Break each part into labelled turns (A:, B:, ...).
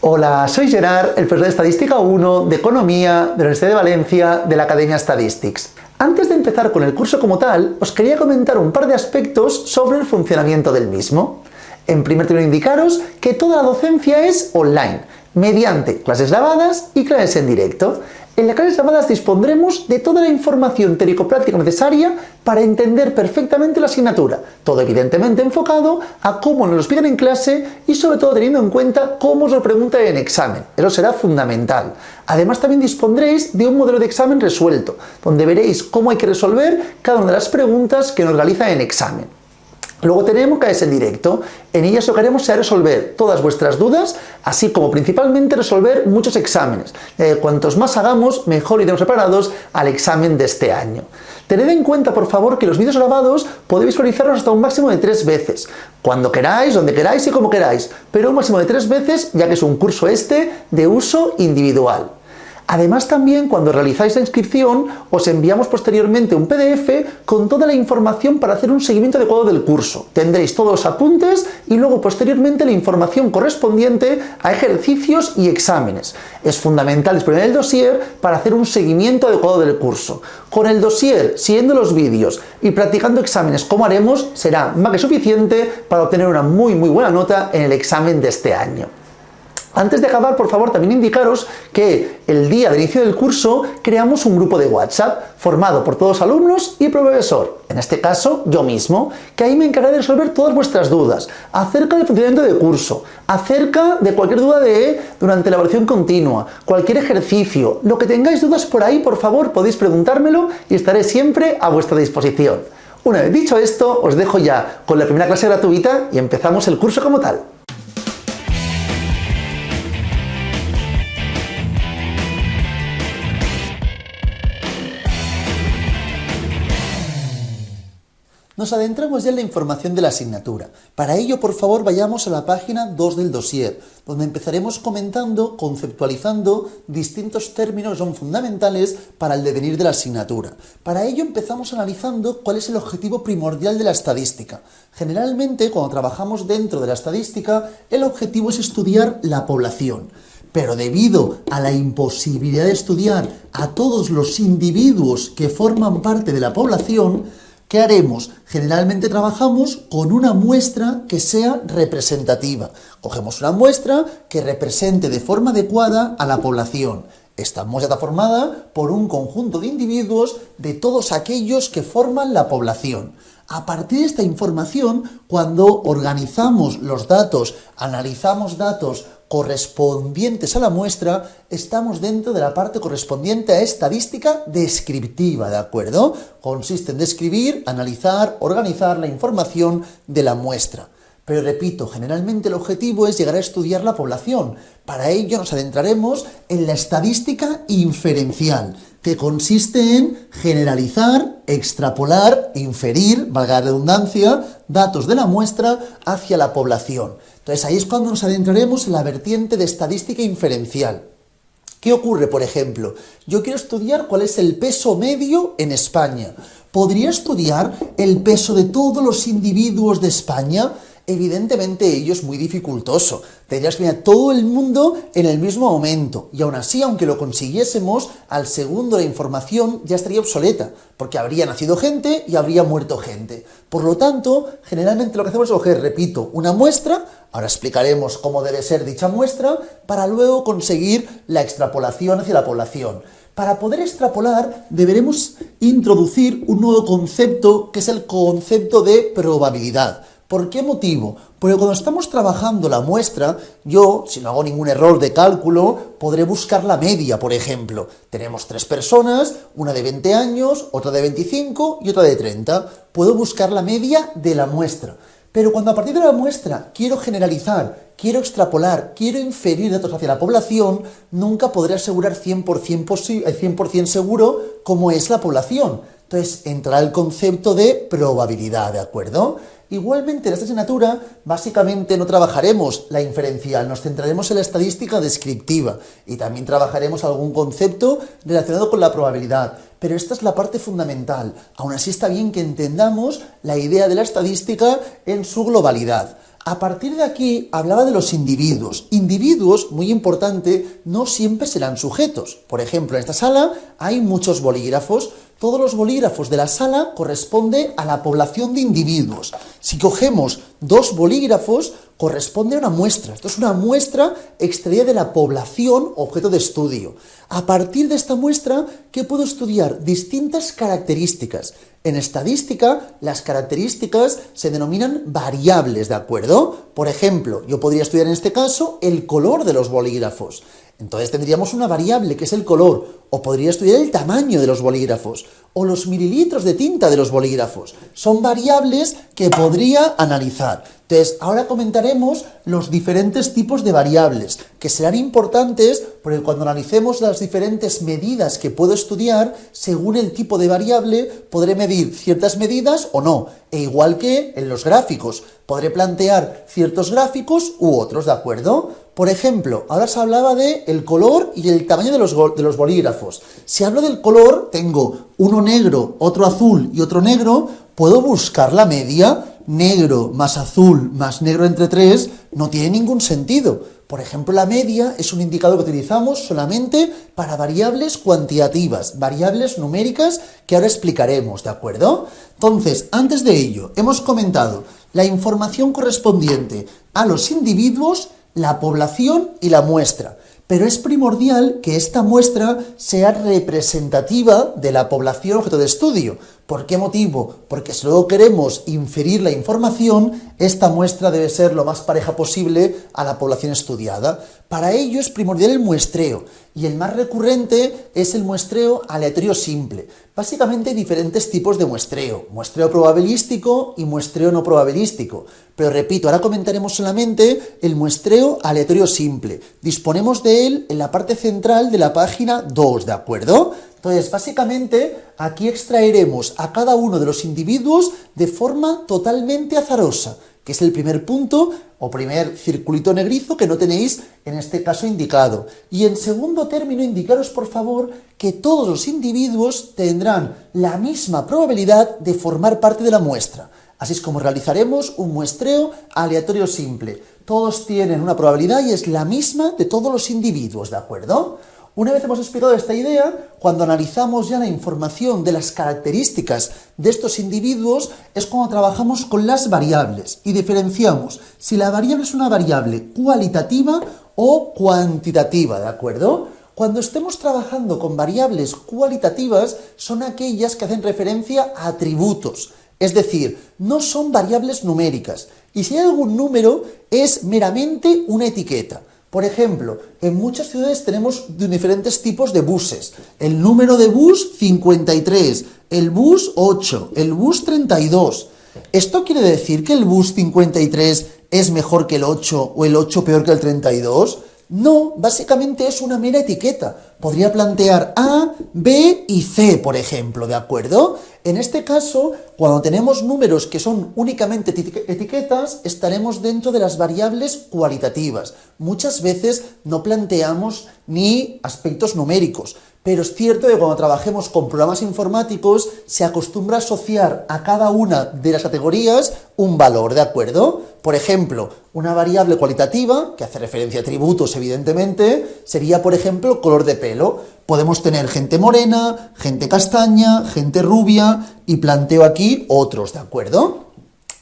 A: Hola, soy Gerard, el profesor de Estadística 1 de Economía de la Universidad de Valencia de la Academia Statistics. Antes de empezar con el curso como tal, os quería comentar un par de aspectos sobre el funcionamiento del mismo. En primer término, indicaros que toda la docencia es online, mediante clases grabadas y clases en directo. En las clases grabadas dispondremos de toda la información teórico-práctica necesaria para entender perfectamente la asignatura, todo evidentemente enfocado a cómo nos lo explican en clase y sobre todo teniendo en cuenta cómo os lo preguntan en examen. Eso será fundamental. Además también dispondréis de un modelo de examen resuelto, donde veréis cómo hay que resolver cada una de las preguntas que nos realizan en examen. Luego tenemos clases en directo. En ellas lo que haremos será resolver todas vuestras dudas, así como principalmente resolver muchos exámenes. Cuantos más hagamos, mejor iremos preparados al examen de este año. Tened en cuenta, por favor, que los vídeos grabados podéis visualizarlos hasta un máximo de 3 veces. Cuando queráis, donde queráis y como queráis. Pero un máximo de 3 veces, ya que es un curso de uso individual. Además también cuando realizáis la inscripción os enviamos posteriormente un PDF con toda la información para hacer un seguimiento adecuado del curso. Tendréis todos los apuntes y luego posteriormente la información correspondiente a ejercicios y exámenes. Es fundamental disponer del dossier para hacer un seguimiento adecuado del curso. Con el dossier, siguiendo los vídeos y practicando exámenes como haremos, será más que suficiente para obtener una muy buena nota en el examen de este año. Antes de acabar, por favor, también indicaros que el día del inicio del curso creamos un grupo de WhatsApp formado por todos los alumnos y profesor, en este caso yo mismo, que ahí me encargaré de resolver todas vuestras dudas acerca del funcionamiento del curso, acerca de cualquier duda durante la evaluación continua, cualquier ejercicio, lo que tengáis dudas por ahí, por favor, podéis preguntármelo y estaré siempre a vuestra disposición. Una vez dicho esto, os dejo ya con la primera clase gratuita y empezamos el curso como tal. Nos adentramos ya en la información de la asignatura. Para ello, por favor, vayamos a la página 2 del dossier, donde empezaremos comentando, conceptualizando distintos términos que son fundamentales para el devenir de la asignatura. Para ello empezamos analizando cuál es el objetivo primordial de la estadística. Generalmente, cuando trabajamos dentro de la estadística, el objetivo es estudiar la población. Pero debido a la imposibilidad de estudiar a todos los individuos que forman parte de la población, ¿qué haremos? Generalmente trabajamos con una muestra que sea representativa. Cogemos una muestra que represente de forma adecuada a la población. Esta muestra está formada por un conjunto de individuos de todos aquellos que forman la población. A partir de esta información, cuando organizamos los datos, analizamos datos correspondientes a la muestra, estamos dentro de la parte correspondiente a estadística descriptiva, ¿de acuerdo? Consiste en describir, analizar, organizar la información de la muestra. Pero repito, generalmente el objetivo es llegar a estudiar la población. Para ello nos adentraremos en la estadística inferencial, que consiste en generalizar, extrapolar, inferir, valga la redundancia, datos de la muestra hacia la población. Entonces ahí es cuando nos adentraremos en la vertiente de estadística inferencial. ¿Qué ocurre, por ejemplo? Yo quiero estudiar cuál es el peso medio en España. ¿Podría estudiar el peso de todos los individuos de España? Evidentemente ello es muy dificultoso. Tendrías que mirar todo el mundo en el mismo momento. Y aún así, aunque lo consiguiésemos, al segundo la información ya estaría obsoleta, porque habría nacido gente y habría muerto gente. Por lo tanto, generalmente lo que hacemos es coger, repito, una muestra, ahora explicaremos cómo debe ser dicha muestra, para luego conseguir la extrapolación hacia la población. Para poder extrapolar, deberemos introducir un nuevo concepto, que es el concepto de probabilidad. ¿Por qué motivo? Porque cuando estamos trabajando la muestra, yo, si no hago ningún error de cálculo, podré buscar la media, por ejemplo. Tenemos 3 personas, una de 20 años, otra de 25 y otra de 30. Puedo buscar la media de la muestra. Pero cuando a partir de la muestra quiero generalizar, quiero extrapolar, quiero inferir datos hacia la población, nunca podré asegurar 100% seguro cómo es la población. Entonces entrará el concepto de probabilidad, ¿de acuerdo? Igualmente, en esta asignatura, básicamente no trabajaremos la inferencial, nos centraremos en la estadística descriptiva y también trabajaremos algún concepto relacionado con la probabilidad. Pero esta es la parte fundamental. Aún así está bien que entendamos la idea de la estadística en su globalidad. A partir de aquí hablaba de los individuos. Individuos, muy importante, no siempre serán sujetos. Por ejemplo, en esta sala hay muchos bolígrafos. Todos los bolígrafos de la sala corresponden a la población de individuos. Si cogemos 2 bolígrafos, corresponde a una muestra. Esto es una muestra extraída de la población objeto de estudio. A partir de esta muestra, ¿qué puedo estudiar? Distintas características. En estadística, las características se denominan variables, ¿de acuerdo? Por ejemplo, yo podría estudiar en este caso el color de los bolígrafos. Entonces tendríamos una variable que es el color, o podría estudiar el tamaño de los bolígrafos, o los mililitros de tinta de los bolígrafos. Son variables que podría analizar. Entonces, ahora comentaremos los diferentes tipos de variables, que serán importantes porque cuando analicemos las diferentes medidas que puedo estudiar, según el tipo de variable, podré medir ciertas medidas o no. E igual que en los gráficos, podré plantear ciertos gráficos u otros, ¿de acuerdo? Por ejemplo, ahora se hablaba del color y el tamaño de los bolígrafos. Si hablo del color, tengo uno negro, otro azul y otro negro, puedo buscar la media. Negro más azul más negro entre 3 no tiene ningún sentido. Por ejemplo, la media es un indicador que utilizamos solamente para variables cuantitativas, variables numéricas que ahora explicaremos, ¿de acuerdo? Entonces, antes de ello, hemos comentado la información correspondiente a los individuos, la población y la muestra. Pero es primordial que esta muestra sea representativa de la población objeto de estudio. ¿Por qué motivo? Porque si luego queremos inferir la información, esta muestra debe ser lo más pareja posible a la población estudiada. Para ello es primordial el muestreo, y el más recurrente es el muestreo aleatorio simple. Básicamente hay diferentes tipos de muestreo probabilístico y muestreo no probabilístico. Pero repito, ahora comentaremos solamente el muestreo aleatorio simple. Disponemos de él en la parte central de la página 2, ¿de acuerdo? Entonces, básicamente, aquí extraeremos a cada uno de los individuos de forma totalmente azarosa, que es el primer punto o primer circulito negrizo que no tenéis en este caso indicado. Y en segundo término, indicaros por favor que todos los individuos tendrán la misma probabilidad de formar parte de la muestra. Así es como realizaremos un muestreo aleatorio simple. Todos tienen una probabilidad y es la misma de todos los individuos, ¿de acuerdo? Una vez hemos explicado esta idea, cuando analizamos ya la información de las características de estos individuos, es cuando trabajamos con las variables y diferenciamos si la variable es una variable cualitativa o cuantitativa, ¿de acuerdo? Cuando estemos trabajando con variables cualitativas, son aquellas que hacen referencia a atributos, es decir, no son variables numéricas, y si hay algún número, es meramente una etiqueta. Por ejemplo, en muchas ciudades tenemos diferentes tipos de buses. El número de bus 53, el bus 8, el bus 32. ¿Esto quiere decir que el bus 53 es mejor que el 8 o el 8 peor que el 32? No, básicamente es una mera etiqueta. Podría plantear A, B y C, por ejemplo, ¿de acuerdo? En este caso, cuando tenemos números que son únicamente etiquetas, estaremos dentro de las variables cualitativas. Muchas veces no planteamos ni aspectos numéricos, pero es cierto que cuando trabajemos con programas informáticos se acostumbra a asociar a cada una de las categorías un valor, ¿de acuerdo? Por ejemplo, una variable cualitativa, que hace referencia a atributos evidentemente, sería por ejemplo color de pelo. Podemos tener gente morena, gente castaña, gente rubia y planteo aquí otros, ¿de acuerdo?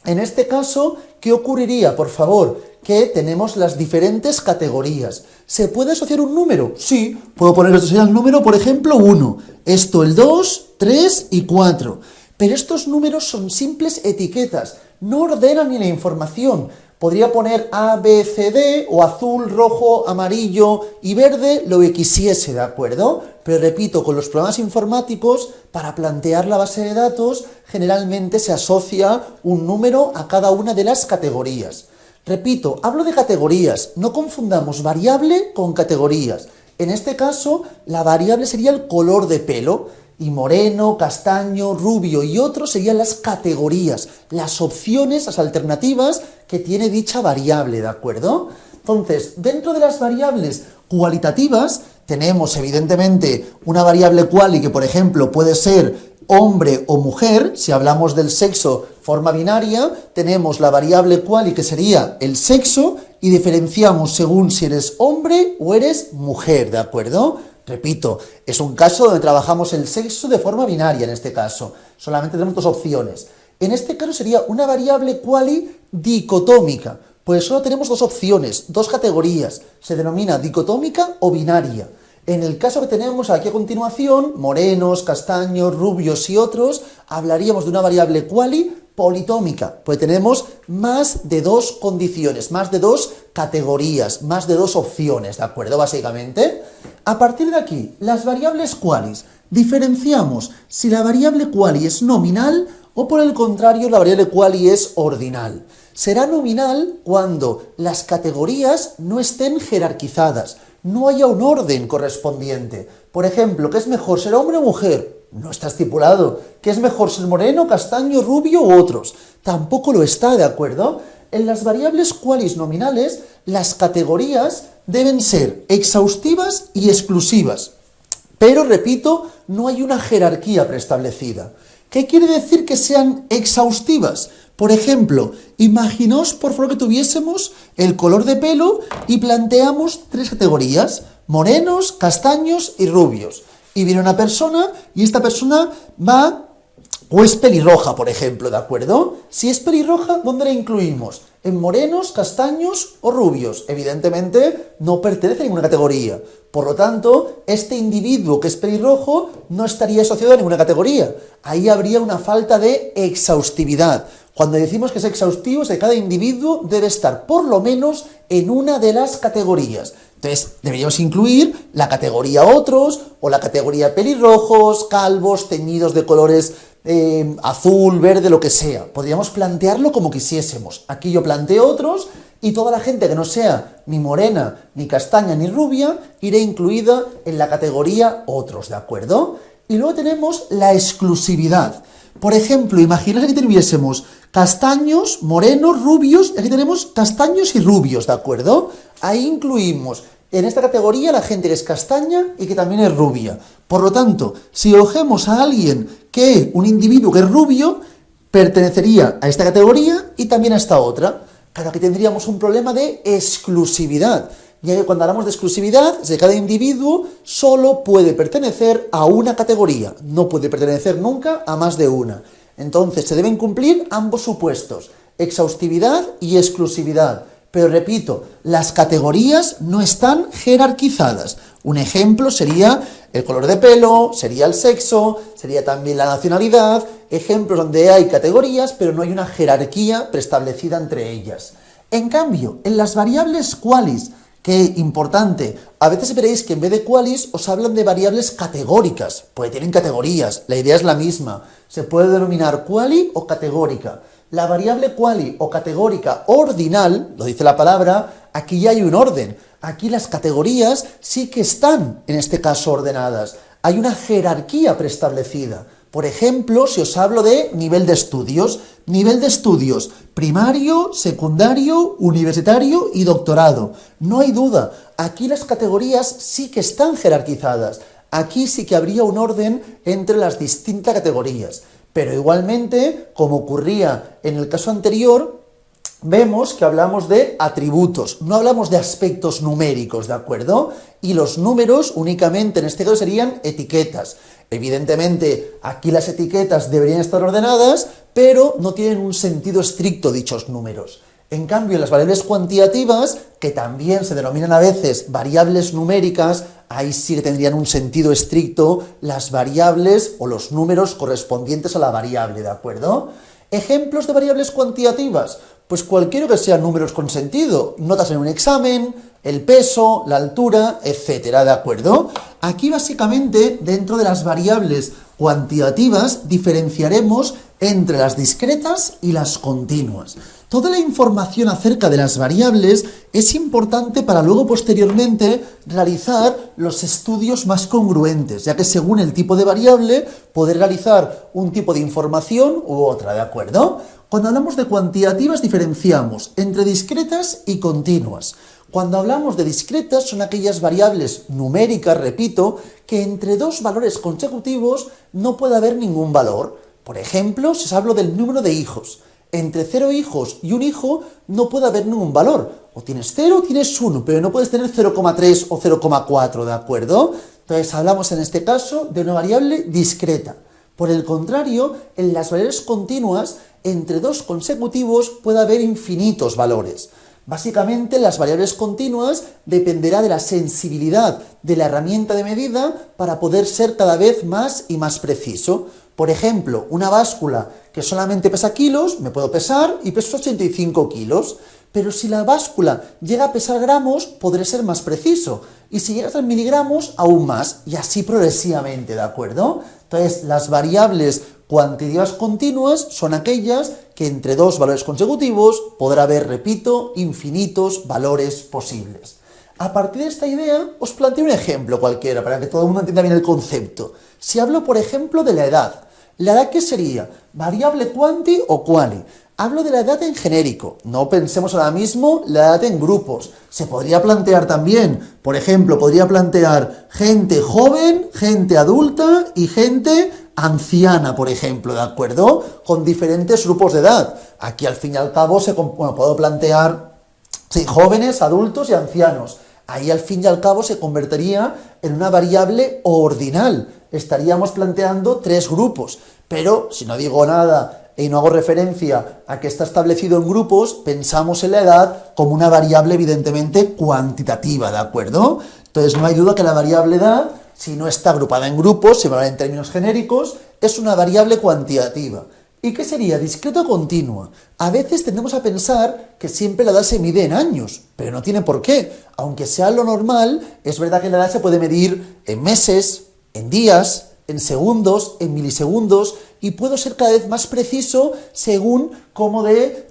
A: En este caso, ¿qué ocurriría? Por favor, que tenemos las diferentes categorías. ¿Se puede asociar un número? Sí, puedo poner esto sería el número, por ejemplo, 1. Esto el 2, 3 y 4. Pero estos números son simples etiquetas, no ordenan ni la información. Podría poner A, B, C, D, o azul, rojo, amarillo y verde, lo que quisiese, ¿de acuerdo? Pero repito, con los programas informáticos, para plantear la base de datos, generalmente se asocia un número a cada una de las categorías. Repito, hablo de categorías, no confundamos variable con categorías. En este caso, la variable sería el color de pelo, Y moreno, castaño, rubio y otros serían las categorías, las opciones, las alternativas que tiene dicha variable, ¿de acuerdo? Entonces, dentro de las variables cualitativas, tenemos evidentemente una variable quali que, por ejemplo, puede ser hombre o mujer. Si hablamos del sexo, forma binaria, tenemos la variable quali que sería el sexo y diferenciamos según si eres hombre o eres mujer, ¿de acuerdo? Repito, es un caso donde trabajamos el sexo de forma binaria en este caso. Solamente tenemos dos opciones. En este caso sería una variable quali dicotómica, pues solo tenemos dos opciones, dos categorías. Se denomina dicotómica o binaria. En el caso que tenemos aquí a continuación, morenos, castaños, rubios y otros, hablaríamos de una variable quali politómica, pues tenemos más de dos condiciones, más de dos categorías, más de dos opciones, ¿de acuerdo? Básicamente, a partir de aquí, las variables qualis, diferenciamos si la variable quali es nominal o por el contrario la variable quali es ordinal. Será nominal cuando las categorías no estén jerarquizadas, no haya un orden correspondiente. Por ejemplo, ¿qué es mejor, ser hombre o mujer? No está estipulado. ¿Qué es mejor, ser moreno, castaño, rubio u otros? Tampoco lo está, ¿de acuerdo? En las variables qualis nominales, las categorías deben ser exhaustivas y exclusivas. Pero, repito, no hay una jerarquía preestablecida. ¿Qué quiere decir que sean exhaustivas? Por ejemplo, imaginaos por favor que tuviésemos el color de pelo y planteamos tres categorías, morenos, castaños y rubios. Y viene una persona y esta persona va o es pelirroja, por ejemplo, ¿de acuerdo? Si es pelirroja, ¿dónde la incluimos? ¿En morenos, castaños o rubios? Evidentemente no pertenece a ninguna categoría. Por lo tanto, este individuo que es pelirrojo no estaría asociado a ninguna categoría. Ahí habría una falta de exhaustividad. Cuando decimos que es exhaustivo, es que cada individuo debe estar por lo menos en una de las categorías. Entonces, deberíamos incluir la categoría otros o la categoría pelirrojos, calvos, teñidos de colores azul, verde, lo que sea. Podríamos plantearlo como quisiésemos. Aquí yo planteo otros y toda la gente que no sea ni morena, ni castaña, ni rubia, irá incluida en la categoría otros, ¿de acuerdo? Y luego tenemos la exclusividad. Por ejemplo, imaginad que tuviésemos castaños, morenos, rubios, y aquí tenemos castaños y rubios, ¿de acuerdo? Ahí incluimos en esta categoría la gente que es castaña y que también es rubia. Por lo tanto, si cogemos a alguien un individuo que es rubio, pertenecería a esta categoría y también a esta otra. Claro, aquí tendríamos un problema de exclusividad, ya que cuando hablamos de exclusividad, es que cada individuo solo puede pertenecer a una categoría, no puede pertenecer nunca a más de una. Entonces, se deben cumplir ambos supuestos, exhaustividad y exclusividad. Pero repito, las categorías no están jerarquizadas. Un ejemplo sería el color de pelo, sería el sexo, sería también la nacionalidad, ejemplos donde hay categorías, pero no hay una jerarquía preestablecida entre ellas. En cambio, en las variables qualis, que importante, a veces veréis que en vez de qualis os hablan de variables categóricas, porque tienen categorías, la idea es la misma, se puede denominar quali o categórica. La variable quali o categórica ordinal, lo dice la palabra, aquí ya hay un orden. Aquí las categorías sí que están, en este caso, ordenadas. Hay una jerarquía preestablecida. Por ejemplo, si os hablo de nivel de estudios primario, secundario, universitario y doctorado. No hay duda, aquí las categorías sí que están jerarquizadas. Aquí sí que habría un orden entre las distintas categorías. Pero igualmente, como ocurría en el caso anterior, vemos que hablamos de atributos, no hablamos de aspectos numéricos, ¿de acuerdo? Y los números únicamente en este caso serían etiquetas. Evidentemente, aquí las etiquetas deberían estar ordenadas, pero no tienen un sentido estricto dichos números. En cambio, las variables cuantitativas, que también se denominan a veces variables numéricas, ahí sí que tendrían un sentido estricto las variables o los números correspondientes a la variable, ¿de acuerdo? Ejemplos de variables cuantitativas, pues cualquiera que sean números con sentido, notas en un examen, el peso, la altura, etcétera, ¿de acuerdo? Aquí básicamente dentro de las variables cuantitativas diferenciaremos entre las discretas y las continuas. Toda la información acerca de las variables es importante para luego posteriormente realizar los estudios más congruentes, ya que según el tipo de variable poder realizar un tipo de información u otra, ¿de acuerdo? Cuando hablamos de cuantitativas diferenciamos entre discretas y continuas. Cuando hablamos de discretas son aquellas variables numéricas, repito, que entre dos valores consecutivos no puede haber ningún valor. Por ejemplo, si os hablo del número de hijos, entre 0 hijos y un hijo no puede haber ningún valor. O tienes 0 o tienes 1, pero no puedes tener 0,3 o 0,4, ¿de acuerdo? Entonces hablamos en este caso de una variable discreta. Por el contrario, en las variables continuas, entre dos consecutivos puede haber infinitos valores. Básicamente, las variables continuas dependerá de la sensibilidad de la herramienta de medida para poder ser cada vez más y más preciso. Por ejemplo, una báscula que solamente pesa kilos, me puedo pesar y peso 85 kilos. Pero si la báscula llega a pesar gramos, podré ser más preciso. Y si llega a ser miligramos, aún más. Y así progresivamente, ¿de acuerdo? Entonces, las variables cuantitativas continuas son aquellas que entre dos valores consecutivos podrá haber, repito, infinitos valores posibles. A partir de esta idea, os planteo un ejemplo cualquiera para que todo el mundo entienda bien el concepto. Si hablo, por ejemplo, de ¿la edad qué sería? ¿Variable quanti o quali? Hablo de la edad en genérico, no pensemos ahora mismo la edad en grupos. Se podría plantear también, por ejemplo, podría plantear gente joven, gente adulta y gente anciana, por ejemplo, ¿de acuerdo? Con diferentes grupos de edad. Aquí al fin y al cabo puedo plantear jóvenes, adultos y ancianos. Ahí al fin y al cabo se convertiría en una variable ordinal. Estaríamos planteando 3 grupos, pero si no digo nada y no hago referencia a que está establecido en grupos, pensamos en la edad como una variable evidentemente cuantitativa, ¿de acuerdo? Entonces no hay duda que la variable edad, si no está agrupada en grupos, se va en términos genéricos, es una variable cuantitativa. ¿Y qué sería? ¿Discreta o continua? A veces tendemos a pensar que siempre la edad se mide en años, pero no tiene por qué. Aunque sea lo normal, es verdad que la edad se puede medir en meses, en días, en segundos, en milisegundos, y puedo ser cada vez más preciso según cómo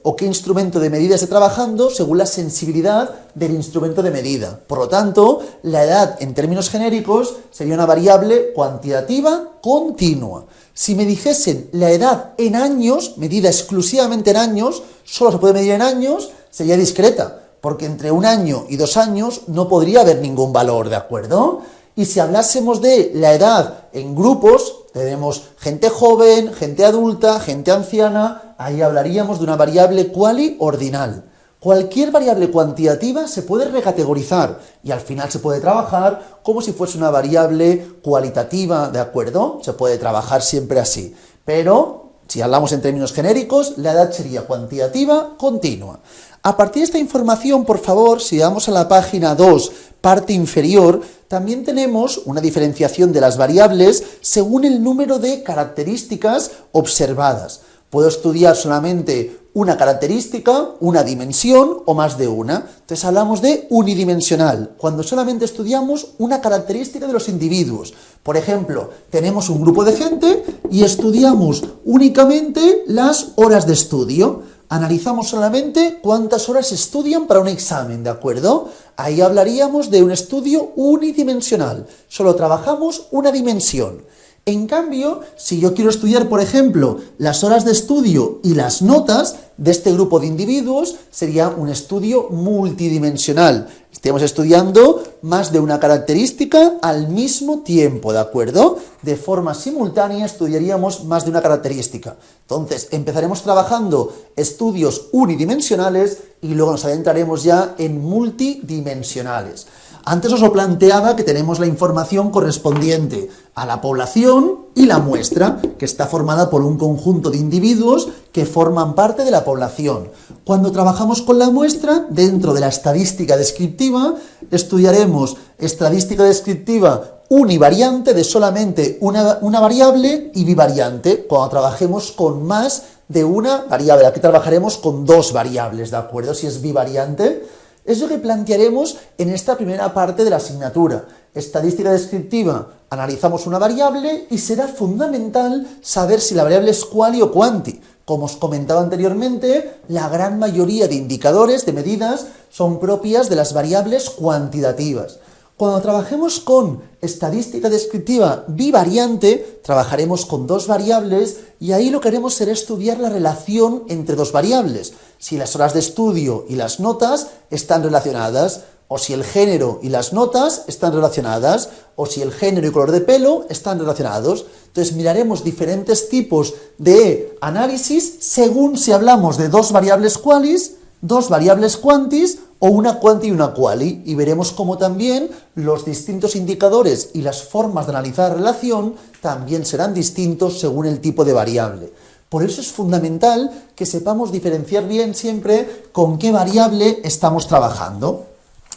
A: o qué instrumento de medida esté trabajando, según la sensibilidad del instrumento de medida. Por lo tanto, la edad en términos genéricos sería una variable cuantitativa continua. Si me dijesen la edad en años, medida exclusivamente en años, solo se puede medir en años, sería discreta, porque entre 1 año y 2 años no podría haber ningún valor, ¿de acuerdo? Y si hablásemos de la edad en grupos, tenemos gente joven, gente adulta, gente anciana, ahí hablaríamos de una variable quali ordinal. Cualquier variable cuantitativa se puede recategorizar y al final se puede trabajar como si fuese una variable cualitativa, ¿de acuerdo? Se puede trabajar siempre así. Pero, si hablamos en términos genéricos, la edad sería cuantitativa continua. A partir de esta información, por favor, si vamos a la página 2, parte inferior, también tenemos una diferenciación de las variables según el número de características observadas. Puedo estudiar solamente una característica, una dimensión o más de una. Entonces hablamos de unidimensional, cuando solamente estudiamos una característica de los individuos. Por ejemplo, tenemos un grupo de gente y estudiamos únicamente las horas de estudio. Analizamos solamente cuántas horas estudian para un examen, ¿de acuerdo? Ahí hablaríamos de un estudio unidimensional. Solo trabajamos una dimensión. En cambio, si yo quiero estudiar, por ejemplo, las horas de estudio y las notas de este grupo de individuos, sería un estudio multidimensional. Estamos estudiando más de una característica al mismo tiempo, ¿de acuerdo? De forma simultánea estudiaríamos más de una característica. Entonces, empezaremos trabajando estudios unidimensionales y luego nos adentraremos ya en multidimensionales. Antes os lo planteaba que tenemos la información correspondiente a la población y la muestra, que está formada por un conjunto de individuos que forman parte de la población. Cuando trabajamos con la muestra, dentro de la estadística descriptiva, estudiaremos estadística descriptiva univariante de solamente una variable y bivariante, cuando trabajemos con más de una variable. Aquí trabajaremos con 2 variables, ¿de acuerdo? Si es bivariante. Es lo que plantearemos en esta primera parte de la asignatura. Estadística descriptiva, analizamos una variable y será fundamental saber si la variable es quali o quanti. Como os comentaba anteriormente, la gran mayoría de indicadores, de medidas, son propias de las variables cuantitativas. Cuando trabajemos con estadística descriptiva bivariante, trabajaremos con dos variables y ahí lo que haremos será estudiar la relación entre dos variables. Si las horas de estudio y las notas están relacionadas, o si el género y las notas están relacionadas, o si el género y color de pelo están relacionados. Entonces miraremos diferentes tipos de análisis según si hablamos de dos variables qualis, dos variables quantis o una quanti y una quali, y veremos cómo también los distintos indicadores y las formas de analizar la relación también serán distintos según el tipo de variable. Por eso es fundamental que sepamos diferenciar bien siempre con qué variable estamos trabajando.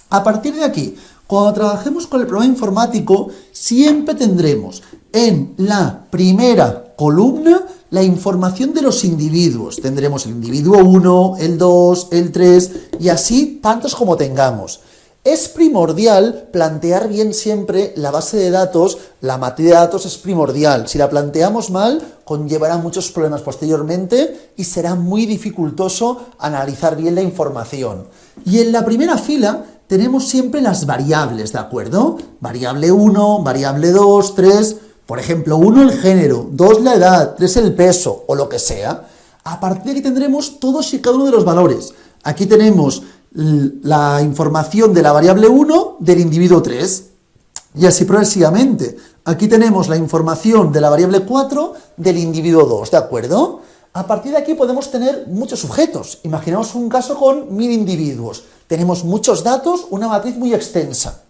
A: A partir de aquí, cuando trabajemos con el programa informático, siempre tendremos en la primera columna la información de los individuos. Tendremos el individuo 1, el 2, el 3 y así tantos como tengamos. Es primordial plantear bien siempre la base de datos, la matriz de datos es primordial. Si la planteamos mal, conllevará muchos problemas posteriormente y será muy dificultoso analizar bien la información. Y en la primera fila tenemos siempre las variables, ¿de acuerdo? Variable 1, variable 2, 3, por ejemplo, 1 el género, 2 la edad, 3 el peso o lo que sea. A partir de aquí tendremos todos y cada uno de los valores. Aquí tenemos la información de la variable 1 del individuo 3 y así progresivamente. Aquí tenemos la información de la variable 4 del individuo 2, ¿de acuerdo? A partir de aquí podemos tener muchos sujetos. Imaginemos un caso con 1000 individuos. Tenemos muchos datos, una matriz muy extensa,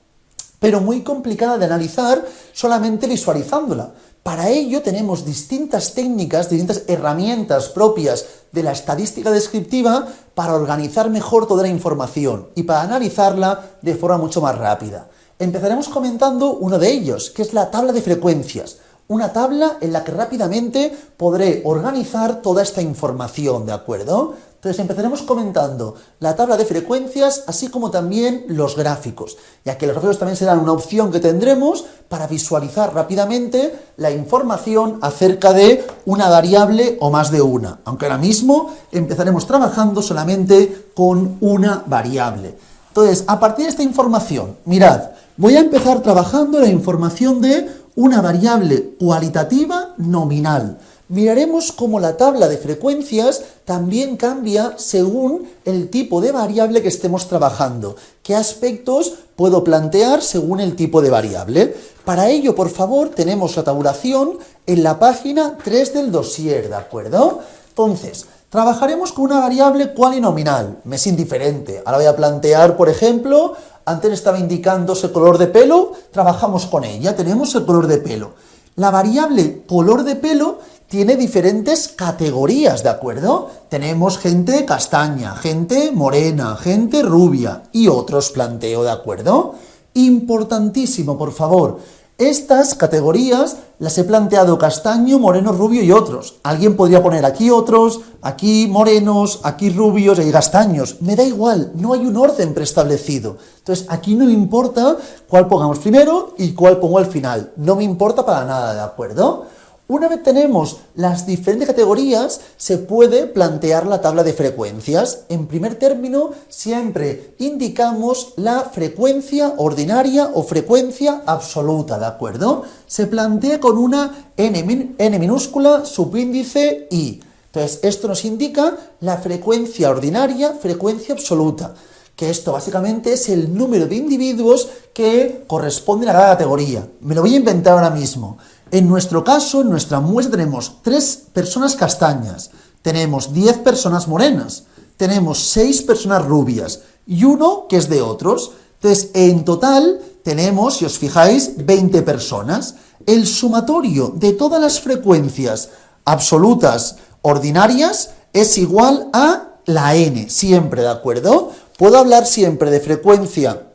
A: pero muy complicada de analizar solamente visualizándola. Para ello tenemos distintas técnicas, distintas herramientas propias de la estadística descriptiva para organizar mejor toda la información y para analizarla de forma mucho más rápida. Empezaremos comentando uno de ellos, que es la tabla de frecuencias. Una tabla en la que rápidamente podré organizar toda esta información, ¿de acuerdo? Entonces empezaremos comentando la tabla de frecuencias, así como también los gráficos, ya que los gráficos también serán una opción que tendremos para visualizar rápidamente la información acerca de una variable o más de una, aunque ahora mismo empezaremos trabajando solamente con una variable. Entonces, a partir de esta información, mirad, voy a empezar trabajando la información de una variable cualitativa nominal. Miraremos cómo la tabla de frecuencias también cambia según el tipo de variable que estemos trabajando. ¿Qué aspectos puedo plantear según el tipo de variable? Para ello, por favor, tenemos la tabulación en la página 3 del dossier, ¿de acuerdo? Entonces, trabajaremos con una variable cualinominal. Me es indiferente. Ahora voy a plantear, por ejemplo, antes estaba indicándose color de pelo, trabajamos con ella, tenemos el color de pelo. La variable color de pelo tiene diferentes categorías, ¿de acuerdo? Tenemos gente castaña, gente morena, gente rubia y otros planteo, ¿de acuerdo? Importantísimo, por favor. Estas categorías las he planteado castaño, moreno, rubio y otros. Alguien podría poner aquí otros, aquí morenos, aquí rubios y castaños. Me da igual, no hay un orden preestablecido. Entonces, aquí no me importa cuál pongamos primero y cuál pongo al final. No me importa para nada, ¿de acuerdo? Una vez tenemos las diferentes categorías, se puede plantear la tabla de frecuencias. En primer término, siempre indicamos la frecuencia ordinaria o frecuencia absoluta, ¿de acuerdo? Se plantea con una n minúscula, subíndice i. Entonces, esto nos indica la frecuencia ordinaria, frecuencia absoluta, que esto básicamente es el número de individuos que corresponden a cada categoría. Me lo voy a inventar ahora mismo. En nuestro caso, en nuestra muestra tenemos 3 personas castañas, tenemos 10 personas morenas, tenemos 6 personas rubias y 1 que es de otros. Entonces, en total tenemos, si os fijáis, 20 personas. El sumatorio de todas las frecuencias absolutas ordinarias es igual a la n, siempre, ¿de acuerdo? Puedo hablar siempre de frecuencia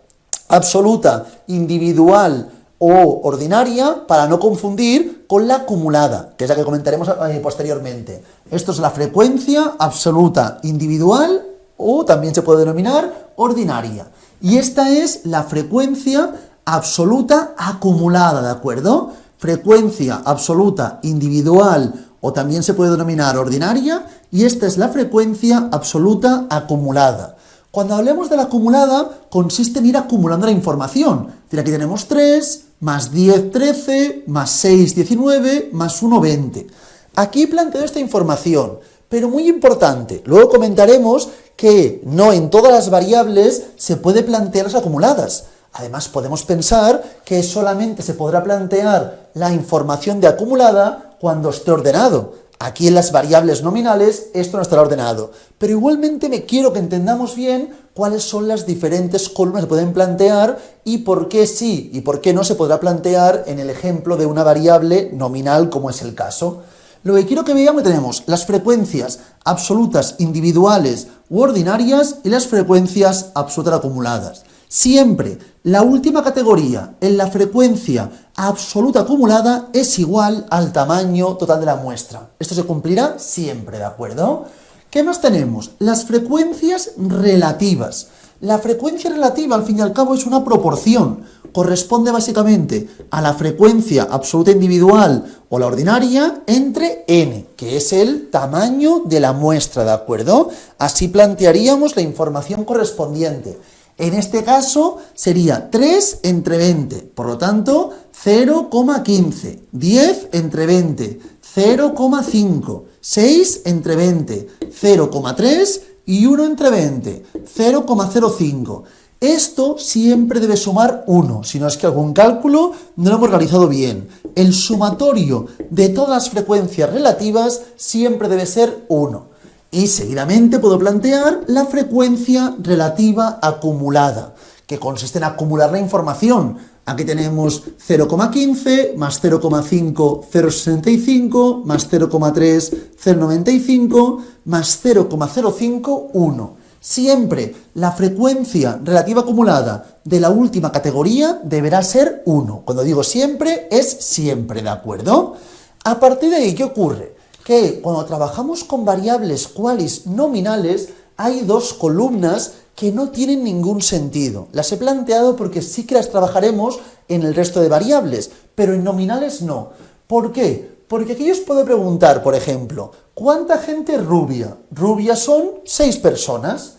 A: absoluta, individual o ordinaria para no confundir con la acumulada, que es la que comentaremos posteriormente. Esto es la frecuencia absoluta individual o también se puede denominar ordinaria. Y esta es la frecuencia absoluta acumulada, ¿de acuerdo? Frecuencia absoluta individual o también se puede denominar ordinaria, y esta es la frecuencia absoluta acumulada. Cuando hablemos de la acumulada, consiste en ir acumulando la información. Aquí tenemos 3, más 10, 13, más 6, 19, más 1, 20. Aquí planteo esta información, pero muy importante, luego comentaremos que no en todas las variables se puede plantear las acumuladas. Además, podemos pensar que solamente se podrá plantear la información de acumulada cuando esté ordenado. Aquí en las variables nominales esto no estará ordenado, pero igualmente me quiero que entendamos bien cuáles son las diferentes columnas que se pueden plantear y por qué sí y por qué no se podrá plantear en el ejemplo de una variable nominal como es el caso. Lo que quiero que veamos, tenemos las frecuencias absolutas individuales u ordinarias y las frecuencias absolutas acumuladas. Siempre la última categoría en la frecuencia absoluta acumulada es igual al tamaño total de la muestra. Esto se cumplirá siempre, ¿de acuerdo? ¿Qué más tenemos? Las frecuencias relativas. La frecuencia relativa, al fin y al cabo, es una proporción. Corresponde básicamente a la frecuencia absoluta individual o la ordinaria entre n, que es el tamaño de la muestra, ¿de acuerdo? Así plantearíamos la información correspondiente. En este caso sería 3 entre 20, por lo tanto 0,15, 10 entre 20, 0,5, 6 entre 20, 0,3 y 1 entre 20, 0,05. Esto siempre debe sumar 1, si no es que algún cálculo no lo hemos realizado bien. El sumatorio de todas las frecuencias relativas siempre debe ser 1. Y seguidamente puedo plantear la frecuencia relativa acumulada, que consiste en acumular la información. Aquí tenemos 0,15 más 0,5, 0,65, más 0,3, 0,95, más 0,05, 1. Siempre la frecuencia relativa acumulada de la última categoría deberá ser 1. Cuando digo siempre, es siempre, ¿de acuerdo? A partir de ahí, ¿qué ocurre? Que cuando trabajamos con variables cualis nominales hay dos columnas que no tienen ningún sentido. Las he planteado porque sí que las trabajaremos en el resto de variables, pero en nominales no. ¿Por qué? Porque aquí os puedo preguntar, por ejemplo, ¿cuánta gente es rubia? Rubia son 6 personas.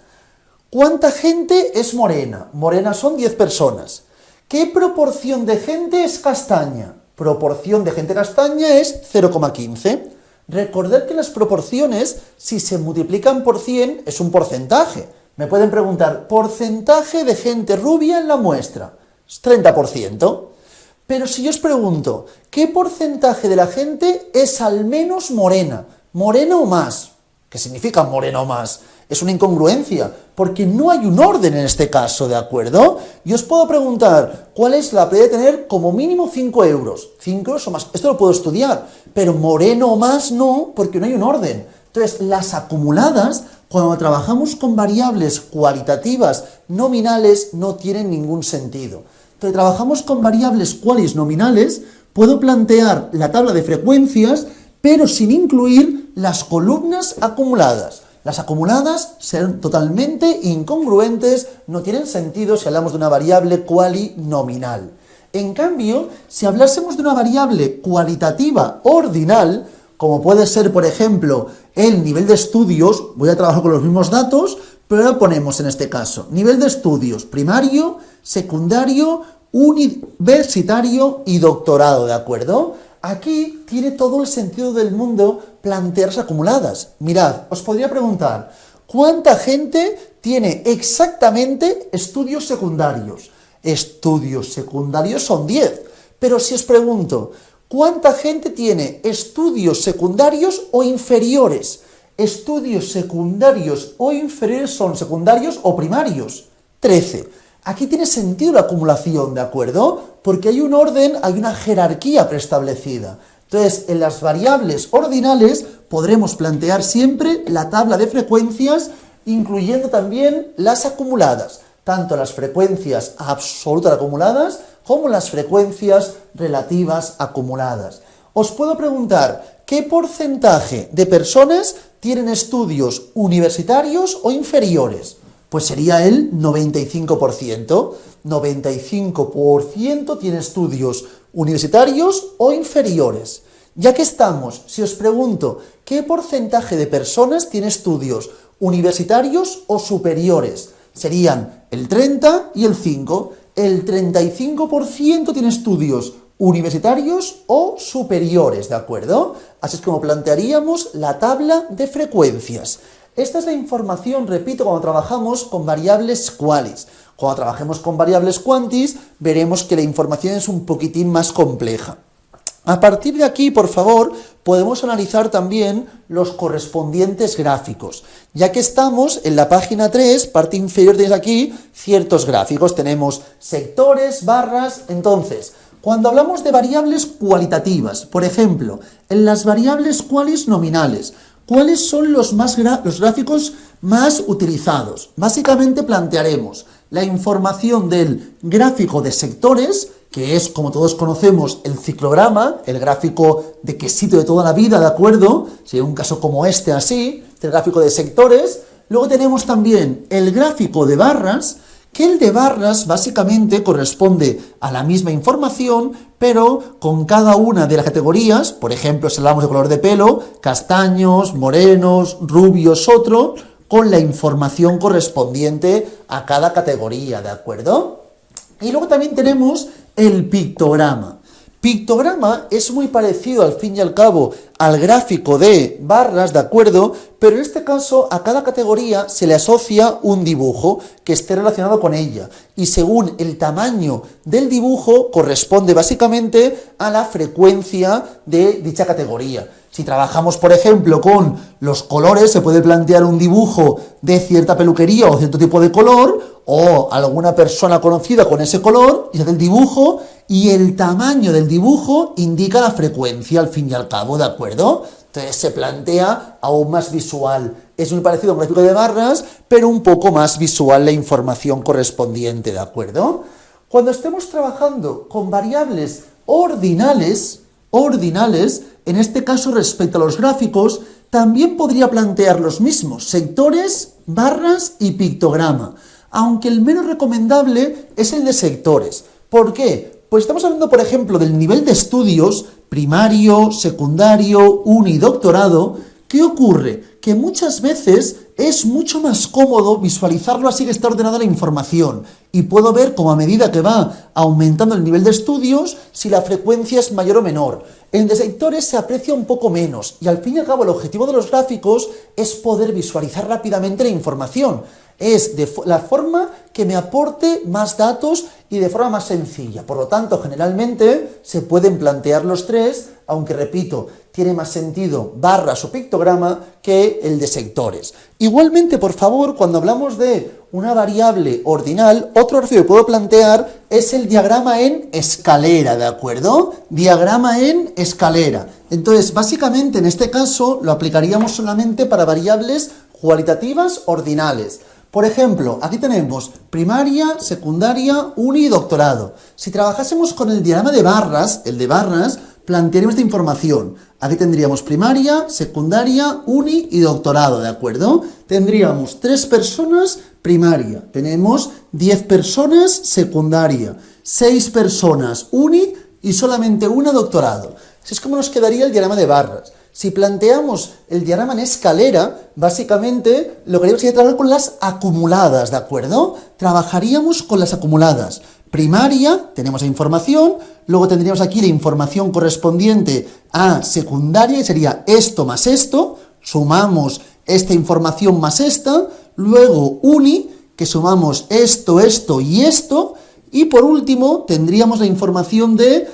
A: ¿Cuánta gente es morena? Morena son 10 personas. ¿Qué proporción de gente es castaña? Proporción de gente castaña es 0,15. Recordad que las proporciones, si se multiplican por 100, es un porcentaje. Me pueden preguntar, porcentaje de gente rubia en la muestra. Es 30%. Pero si yo os pregunto, ¿qué porcentaje de la gente es al menos morena? ¿Morena o más? ¿Qué significa morena o más? Es una incongruencia, porque no hay un orden en este caso, ¿de acuerdo? Yo os puedo preguntar, ¿cuál es la probabilidad de tener como mínimo 5 euros? 5 euros o más, esto lo puedo estudiar, pero moreno o más no, porque no hay un orden. Entonces, las acumuladas, cuando trabajamos con variables cualitativas nominales, no tienen ningún sentido. Entonces, trabajamos con variables cualis nominales, puedo plantear la tabla de frecuencias, pero sin incluir las columnas acumuladas. Las acumuladas serán totalmente incongruentes, no tienen sentido si hablamos de una variable cuali nominal. En cambio, si hablásemos de una variable cualitativa ordinal, como puede ser, por ejemplo, el nivel de estudios, voy a trabajar con los mismos datos, pero ahora ponemos en este caso nivel de estudios primario, secundario, universitario y doctorado, ¿de acuerdo? Aquí tiene todo el sentido del mundo plantearse acumuladas. Mirad, os podría preguntar, ¿cuánta gente tiene exactamente estudios secundarios? Estudios secundarios son 10, pero si os pregunto, ¿cuánta gente tiene estudios secundarios o inferiores? Estudios secundarios o inferiores son secundarios o primarios. 13. Aquí tiene sentido la acumulación, ¿de acuerdo? Porque hay un orden, hay una jerarquía preestablecida. Entonces, en las variables ordinales podremos plantear siempre la tabla de frecuencias, incluyendo también las acumuladas, tanto las frecuencias absolutas acumuladas como las frecuencias relativas acumuladas. Os puedo preguntar, ¿qué porcentaje de personas tienen estudios universitarios o inferiores? Pues sería el 95%. 95% tiene estudios universitarios o inferiores. Ya que estamos, si os pregunto, ¿qué porcentaje de personas tiene estudios universitarios o superiores? Serían el 30 y el 5. El 35% tiene estudios universitarios o superiores, ¿de acuerdo? Así es como plantearíamos la tabla de frecuencias. Esta es la información, repito, cuando trabajamos con variables qualis. Cuando trabajemos con variables quantis, veremos que la información es un poquitín más compleja. A partir de aquí, por favor, podemos analizar también los correspondientes gráficos. Ya que estamos en la página 3, parte inferior tenéis aquí ciertos gráficos. Tenemos sectores, barras. Entonces, cuando hablamos de variables cualitativas, por ejemplo, en las variables qualis nominales, ¿cuáles son los gráficos más utilizados? Básicamente plantearemos la información del gráfico de sectores, que es, como todos conocemos, el ciclograma, el gráfico de quesito de toda la vida, ¿de acuerdo? Sería un caso como este así, el gráfico de sectores. Luego tenemos también el gráfico de barras, que el de barras básicamente corresponde a la misma información, pero con cada una de las categorías. Por ejemplo, si hablamos de color de pelo, castaños, morenos, rubios, otro, con la información correspondiente a cada categoría, ¿de acuerdo? Y luego también tenemos el pictograma. Pictograma es muy parecido, al fin y al cabo, al gráfico de barras, ¿de acuerdo? Pero en este caso, a cada categoría se le asocia un dibujo que esté relacionado con ella. Y según el tamaño del dibujo, corresponde básicamente a la frecuencia de dicha categoría. Si trabajamos, por ejemplo, con los colores, se puede plantear un dibujo de cierta peluquería o cierto tipo de color, o alguna persona conocida con ese color, y se hace el dibujo, y el tamaño del dibujo indica la frecuencia, al fin y al cabo, ¿de acuerdo? Entonces se plantea aún más visual. Es muy parecido a un gráfico de barras, pero un poco más visual la información correspondiente, ¿de acuerdo? Cuando estemos trabajando con variables ordinales, en este caso respecto a los gráficos, también podría plantear los mismos, sectores, barras y pictograma, aunque el menos recomendable es el de sectores. ¿Por qué? Pues estamos hablando, por ejemplo, del nivel de estudios, primario, secundario, uni y doctorado. ¿Qué ocurre? Que muchas veces es mucho más cómodo visualizarlo así que está ordenada la información, y puedo ver cómo a medida que va aumentando el nivel de estudios, si la frecuencia es mayor o menor. En de sectores se aprecia un poco menos, y al fin y al cabo el objetivo de los gráficos es poder visualizar rápidamente la información. Es de la forma que me aporte más datos y de forma más sencilla. Por lo tanto, generalmente se pueden plantear los tres, aunque repito, tiene más sentido barras o pictograma que el de sectores. Igualmente, por favor, cuando hablamos de una variable ordinal, otro gráfico que puedo plantear es el diagrama en escalera, ¿de acuerdo? Diagrama en escalera. Entonces, básicamente, en este caso, lo aplicaríamos solamente para variables cualitativas ordinales. Por ejemplo, aquí tenemos primaria, secundaria, uni y doctorado. Si trabajásemos con el diagrama de barras, el de barras, plantearíamos esta información. Aquí tendríamos primaria, secundaria, uni y doctorado, ¿de acuerdo? Tendríamos 3 personas primaria, tenemos 10 personas secundaria, 6 personas uni y solamente una doctorado. Así es como nos quedaría el diagrama de barras. Si planteamos el diagrama en escalera, básicamente lo que haríamos sería trabajar con las acumuladas, ¿de acuerdo? Trabajaríamos con las acumuladas. Primaria, tenemos la información, luego tendríamos aquí la información correspondiente a secundaria, que sería esto más esto, sumamos esta información más esta, luego uni, que sumamos esto, esto y esto, y por último tendríamos la información de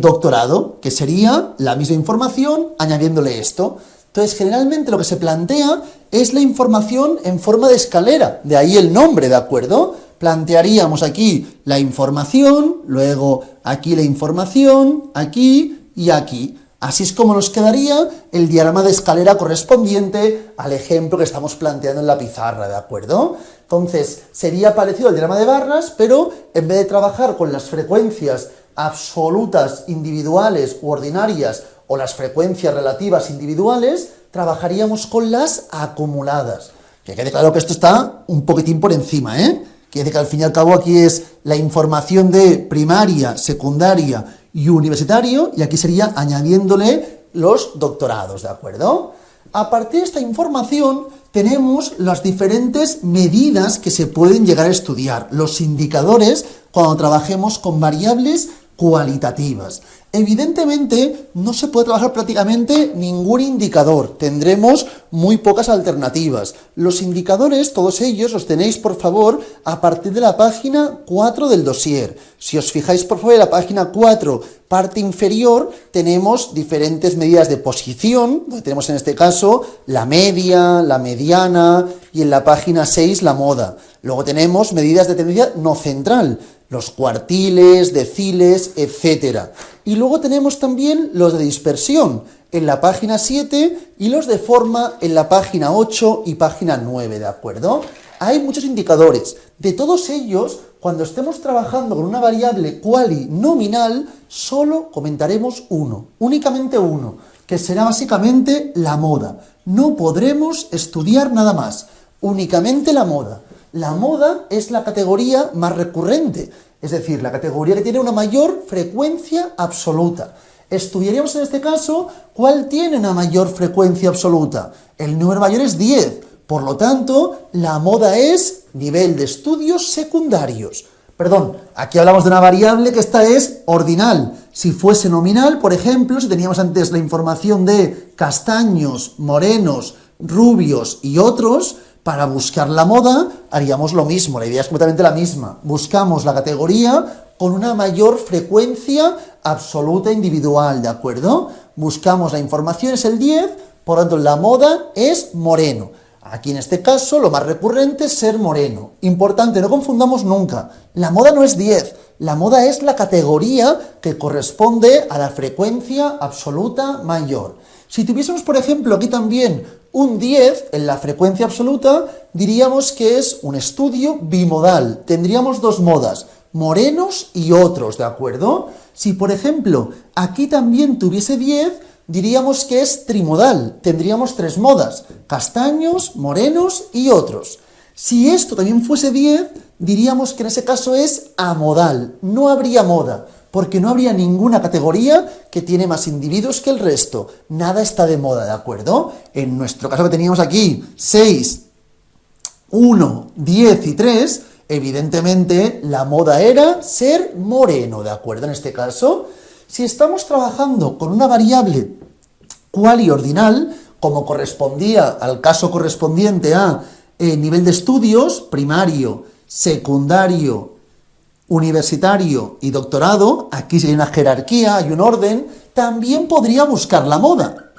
A: doctorado, que sería la misma información añadiéndole esto. Entonces, generalmente lo que se plantea es la información en forma de escalera, de ahí el nombre, ¿de acuerdo? Plantearíamos aquí la información, luego aquí la información, aquí y aquí. Así es como nos quedaría el diagrama de escalera correspondiente al ejemplo que estamos planteando en la pizarra, ¿de acuerdo? Entonces, sería parecido al diagrama de barras, pero en vez de trabajar con las frecuencias absolutas, individuales u ordinarias o las frecuencias relativas individuales, trabajaríamos con las acumuladas. Que quede claro que esto está un poquitín por encima, ¿eh? Quiere decir que al fin y al cabo aquí es la información de primaria, secundaria y universitario, y aquí sería añadiéndole los doctorados, ¿de acuerdo? A partir de esta información tenemos las diferentes medidas que se pueden llegar a estudiar, los indicadores cuando trabajemos con variables cualitativas. Evidentemente, no se puede trabajar prácticamente ningún indicador, tendremos muy pocas alternativas. Los indicadores, todos ellos, los tenéis, por favor, a partir de la página 4 del dossier. Si os fijáis, por favor, en la página 4, parte inferior, tenemos diferentes medidas de posición, donde tenemos en este caso la media, la mediana, y en la página 6 la moda. Luego tenemos medidas de tendencia no central, los cuartiles, deciles, etcétera. Y luego tenemos también los de dispersión en la página 7 y los de forma en la página 8 y página 9, ¿de acuerdo? Hay muchos indicadores. De todos ellos, cuando estemos trabajando con una variable quali nominal, solo comentaremos uno, únicamente uno, que será básicamente la moda. No podremos estudiar nada más, únicamente la moda. La moda es la categoría más recurrente, es decir, la categoría que tiene una mayor frecuencia absoluta. Estudiaríamos en este caso cuál tiene una mayor frecuencia absoluta. El número mayor es 10, por lo tanto, la moda es nivel de estudios secundarios. Perdón, aquí hablamos de una variable que esta es ordinal. Si fuese nominal, por ejemplo, si teníamos antes la información de castaños, morenos, rubios y otros, para buscar la moda haríamos lo mismo, la idea es completamente la misma. Buscamos la categoría con una mayor frecuencia absoluta individual, ¿de acuerdo? Buscamos la información, es el 10, por lo tanto la moda es moreno. Aquí en este caso lo más recurrente es ser moreno. Importante, no confundamos nunca, la moda no es 10, la moda es la categoría que corresponde a la frecuencia absoluta mayor. Si tuviésemos, por ejemplo, aquí también un 10 en la frecuencia absoluta, diríamos que es un estudio bimodal. Tendríamos dos modas, morenos y otros, ¿de acuerdo? Si, por ejemplo, aquí también tuviese 10, diríamos que es trimodal. Tendríamos tres modas, castaños, morenos y otros. Si esto también fuese 10, diríamos que en ese caso es amodal. No habría moda, porque no habría ninguna categoría que tiene más individuos que el resto. Nada está de moda, ¿de acuerdo? En nuestro caso que teníamos aquí 6, 1, 10 y 3, evidentemente la moda era ser moreno, ¿de acuerdo? En este caso, si estamos trabajando con una variable quali ordinal, como correspondía al caso correspondiente a nivel de estudios, primario, secundario, universitario y doctorado, aquí hay una jerarquía, hay un orden, también podría buscar la moda,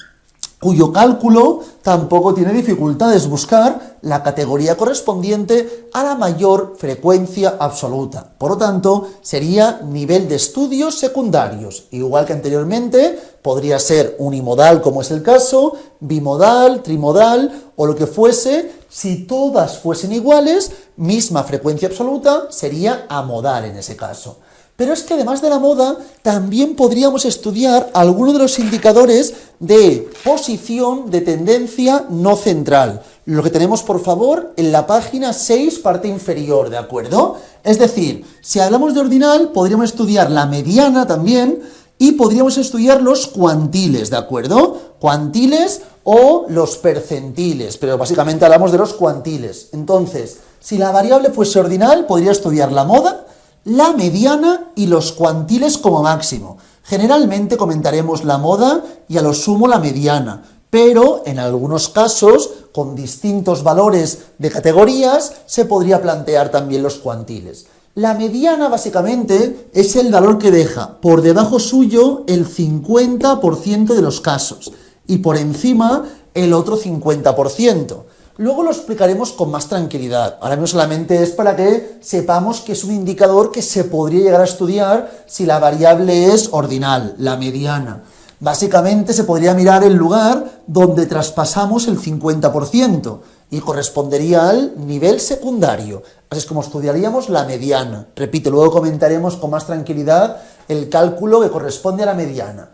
A: cuyo cálculo tampoco tiene dificultades, buscar la categoría correspondiente a la mayor frecuencia absoluta. Por lo tanto, sería nivel de estudios secundarios, igual que anteriormente, podría ser unimodal como es el caso, bimodal, trimodal o lo que fuese. Si todas fuesen iguales, misma frecuencia absoluta, sería amodal en ese caso. Pero es que además de la moda, también podríamos estudiar algunos de los indicadores de posición de tendencia no central. Lo que tenemos, por favor, en la página 6, parte inferior, ¿de acuerdo? Es decir, si hablamos de ordinal, podríamos estudiar la mediana también y podríamos estudiar los cuantiles, ¿de acuerdo? Cuantiles o los percentiles, pero básicamente hablamos de los cuantiles. Entonces, si la variable fuese ordinal, podría estudiar la moda, la mediana y los cuantiles como máximo. Generalmente comentaremos la moda y a lo sumo la mediana, pero en algunos casos, con distintos valores de categorías, se podría plantear también los cuantiles. La mediana básicamente es el valor que deja por debajo suyo el 50% de los casos y por encima el otro 50%. Luego lo explicaremos con más tranquilidad. Ahora mismo solamente es para que sepamos que es un indicador que se podría llegar a estudiar si la variable es ordinal, la mediana. Básicamente se podría mirar el lugar donde traspasamos el 50% y correspondería al nivel secundario. Así es como estudiaríamos la mediana. Repito, luego comentaremos con más tranquilidad el cálculo que corresponde a la mediana.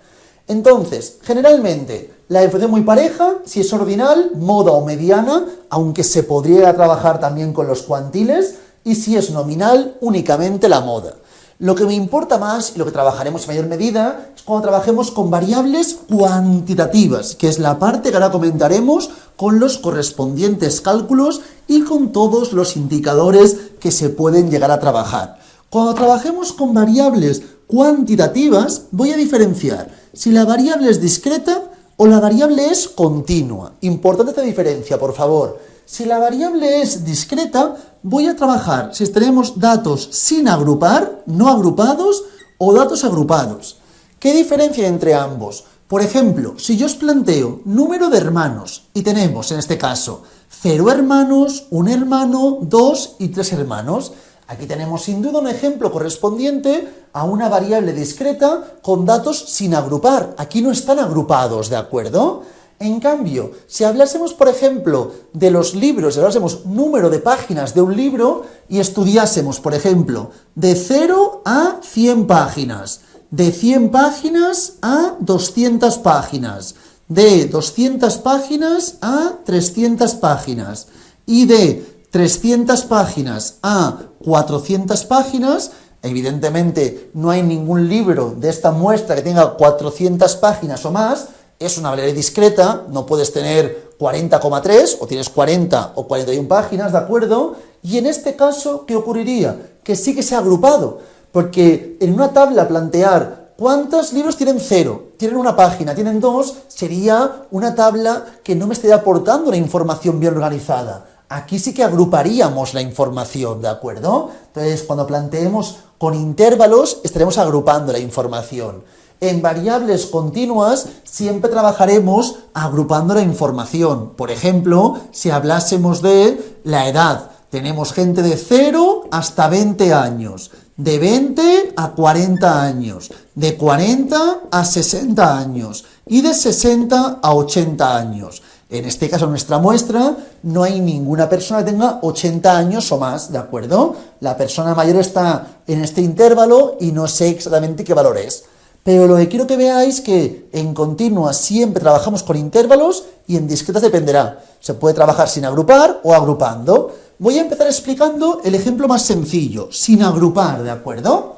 A: Entonces, generalmente, la información muy pareja, si es ordinal, moda o mediana, aunque se podría trabajar también con los cuantiles, y si es nominal, únicamente la moda. Lo que me importa más, y lo que trabajaremos en mayor medida, es cuando trabajemos con variables cuantitativas, que es la parte que ahora comentaremos con los correspondientes cálculos y con todos los indicadores que se pueden llegar a trabajar. Cuando trabajemos con variables cuantitativas, voy a diferenciar si la variable es discreta o la variable es continua. Importante esta diferencia, por favor. Si la variable es discreta, voy a trabajar si tenemos datos sin agrupar, no agrupados, o datos agrupados. ¿Qué diferencia hay entre ambos? Por ejemplo, si yo os planteo número de hermanos y tenemos, en este caso, 0 hermanos, 1 hermano, 2 y 3 hermanos, aquí tenemos sin duda un ejemplo correspondiente a una variable discreta con datos sin agrupar. Aquí no están agrupados, ¿de acuerdo? En cambio, si hablásemos, por ejemplo, de los libros, si hablásemos número de páginas de un libro y estudiásemos, por ejemplo, de 0 a 100 páginas, de 100 páginas a 200 páginas, de 200 páginas a 300 páginas y de 300 páginas a 400 páginas, evidentemente no hay ningún libro de esta muestra que tenga 400 páginas o más, es una variable discreta, no puedes tener 40,3 o tienes 40 o 41 páginas, ¿de acuerdo? Y en este caso, ¿qué ocurriría? Que sí que se ha agrupado, porque en una tabla plantear ¿cuántos libros tienen 0? Tienen una página, tienen 2, sería una tabla que no me estaría aportando una información bien organizada. Aquí sí que agruparíamos la información, ¿de acuerdo? Entonces, cuando planteemos con intervalos, estaremos agrupando la información. En variables continuas siempre trabajaremos agrupando la información. Por ejemplo, si hablásemos de la edad, tenemos gente de 0 hasta 20 años, de 20 a 40 años, de 40 a 60 años y de 60 a 80 años. En este caso, en nuestra muestra, no hay ninguna persona que tenga 80 años o más, ¿de acuerdo? La persona mayor está en este intervalo y no sé exactamente qué valor es. Pero lo que quiero que veáis que en continua siempre trabajamos con intervalos y en discretas dependerá. Se puede trabajar sin agrupar o agrupando. Voy a empezar explicando el ejemplo más sencillo, sin agrupar, ¿de acuerdo?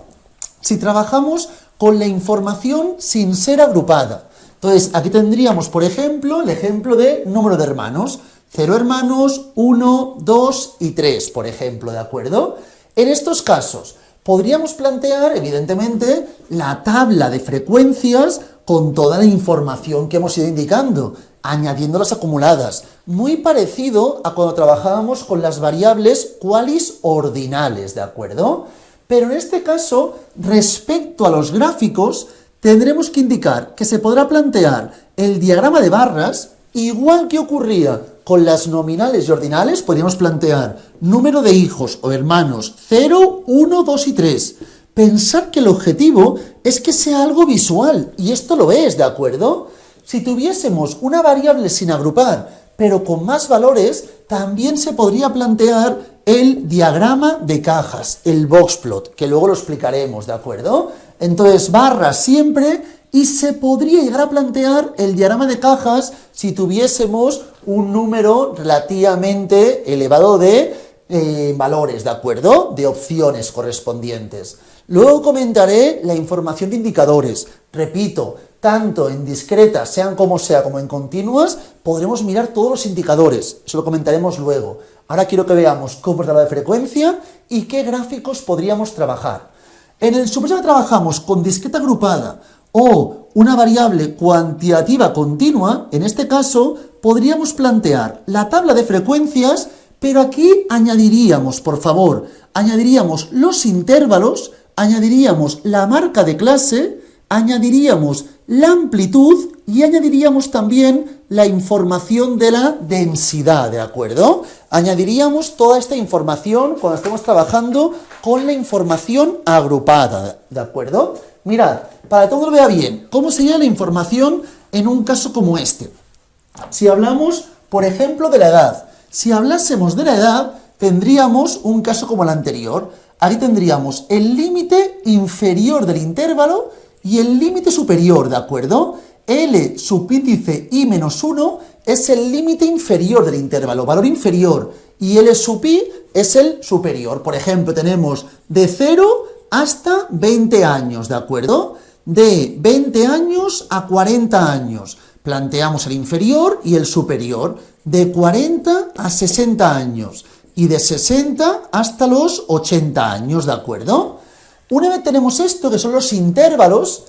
A: Si trabajamos con la información sin ser agrupada. Entonces, aquí tendríamos, por ejemplo, el ejemplo de número de hermanos. 0 hermanos, 1, 2 y 3, por ejemplo, ¿de acuerdo? En estos casos, podríamos plantear, evidentemente, la tabla de frecuencias con toda la información que hemos ido indicando, añadiendo las acumuladas. Muy parecido a cuando trabajábamos con las variables qualis ordinales, ¿de acuerdo? Pero en este caso, respecto a los gráficos, tendremos que indicar que se podrá plantear el diagrama de barras, igual que ocurría con las nominales y ordinales, podríamos plantear número de hijos o hermanos 0, 1, 2 y 3. Pensar que el objetivo es que sea algo visual, y esto lo es, ¿de acuerdo? Si tuviésemos una variable sin agrupar, pero con más valores, también se podría plantear el diagrama de cajas, el boxplot, que luego lo explicaremos, ¿de acuerdo? Entonces, barras siempre, y se podría llegar a plantear el diagrama de cajas si tuviésemos un número relativamente elevado de valores, ¿de acuerdo? De opciones correspondientes. Luego comentaré la información de indicadores. Repito, tanto en discretas, sean como sea, como en continuas, podremos mirar todos los indicadores. Eso lo comentaremos luego. Ahora quiero que veamos cómo es la tabla de frecuencia y qué gráficos podríamos trabajar. En el supuesto que trabajamos con discreta agrupada o una variable cuantitativa continua, en este caso, podríamos plantear la tabla de frecuencias, pero aquí añadiríamos, por favor, añadiríamos los intervalos, añadiríamos la marca de clase, añadiríamos la amplitud y añadiríamos también la información de la densidad, ¿de acuerdo? Añadiríamos toda esta información cuando estemos trabajando con la información agrupada, ¿de acuerdo? Mirad, para que todo lo vea bien, ¿cómo sería la información en un caso como este? Si hablamos, por ejemplo, de la edad. Si hablásemos de la edad, tendríamos un caso como el anterior. Ahí tendríamos el límite inferior del intervalo y el límite superior, ¿de acuerdo? L subíndice I menos 1 es el límite inferior del intervalo, valor inferior, y L sub I es el superior. Por ejemplo, tenemos de 0 hasta 20 años, ¿de acuerdo? De 20 años a 40 años. Planteamos el inferior y el superior, de 40 a 60 años, y de 60 hasta los 80 años, ¿de acuerdo? Una vez tenemos esto, que son los intervalos,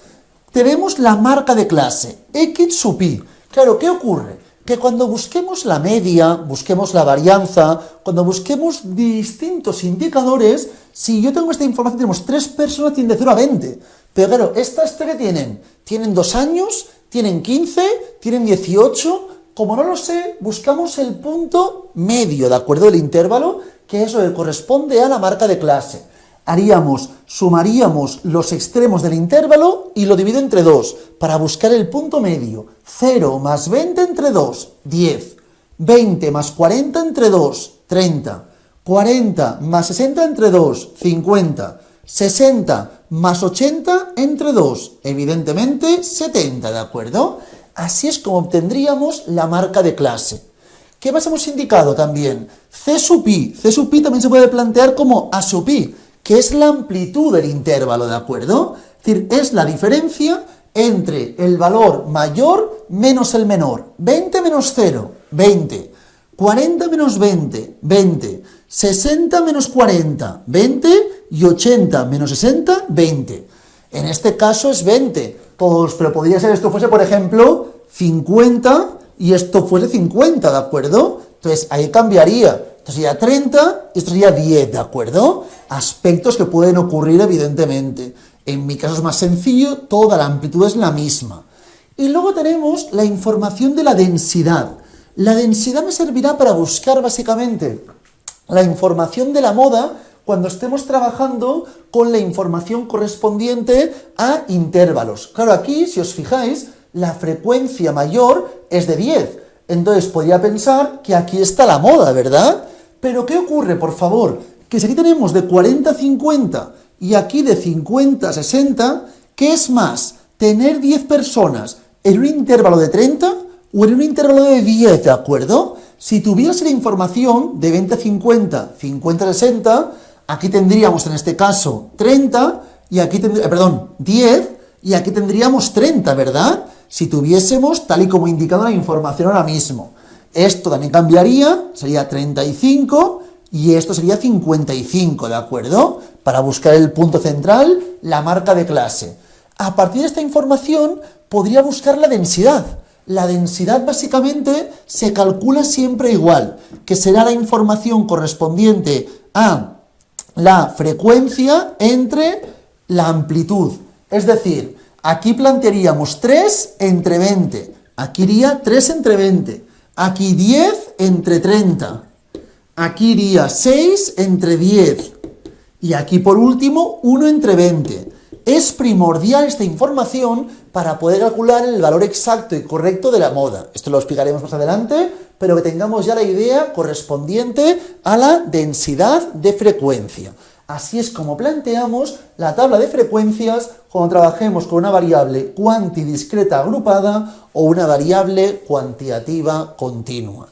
A: tenemos la marca de clase, X sub I. Claro, ¿qué ocurre? Que cuando busquemos la media, busquemos la varianza, cuando busquemos distintos indicadores, si yo tengo esta información, tenemos 3 personas, tienen de 0 a 20. Pero claro, estas 3 que tienen 2 años, tienen 15, tienen 18, como no lo sé, buscamos el punto medio, ¿de acuerdo? El intervalo, que es lo que corresponde a la marca de clase. Sumaríamos los extremos del intervalo y lo divido entre 2 para buscar el punto medio. 0 más 20 entre 2, 10. 20 más 40 entre 2, 30. 40 más 60 entre 2, 50. 60 más 80 entre 2, evidentemente 70, ¿de acuerdo? Así es como obtendríamos la marca de clase. ¿Qué más hemos indicado también? C sub I. C sub I también se puede plantear como A sub I, que es la amplitud del intervalo, ¿de acuerdo? Es decir, es la diferencia entre el valor mayor menos el menor. 20 menos 0, 20. 40 menos 20, 20. 60 menos 40, 20. Y 80 menos 60, 20. En este caso es 20. Pero podría ser esto fuese, por ejemplo, 50 y esto fuese 50, ¿de acuerdo? Entonces ahí cambiaría. Esto sería 30 y esto sería 10, ¿de acuerdo? Aspectos que pueden ocurrir, evidentemente. En mi caso es más sencillo, toda la amplitud es la misma. Y luego tenemos la información de la densidad. La densidad me servirá para buscar básicamente la información de la moda cuando estemos trabajando con la información correspondiente a intervalos. Claro, aquí, si os fijáis, la frecuencia mayor es de 10. Entonces podría pensar que aquí está la moda, ¿verdad? Pero ¿qué ocurre, por favor? Que si aquí tenemos de 40 a 50 y aquí de 50 a 60, ¿qué es más? ¿Tener 10 personas en un intervalo de 30 o en un intervalo de 10, ¿de acuerdo? Si tuvieras la información de 20 a 50, 50 a 60, aquí tendríamos en este caso 30 y aquí 10 y aquí tendríamos 30, ¿verdad? Si tuviésemos tal y como indicado la información ahora mismo. Esto también cambiaría, sería 35 y esto sería 55, ¿de acuerdo? Para buscar el punto central, la marca de clase. A partir de esta información podría buscar la densidad. La densidad básicamente se calcula siempre igual, que será la información correspondiente a la frecuencia entre la amplitud. Es decir, aquí plantearíamos 3 entre 20, aquí iría 3 entre 20, aquí 10 entre 30, aquí iría 6 entre 10 y aquí por último 1 entre 20. Es primordial esta información para poder calcular el valor exacto y correcto de la moda. Esto lo explicaremos más adelante, pero que tengamos ya la idea correspondiente a la densidad de frecuencia. Así es como planteamos la tabla de frecuencias cuando trabajemos con una variable cuantidiscreta agrupada o una variable cuantitativa continua.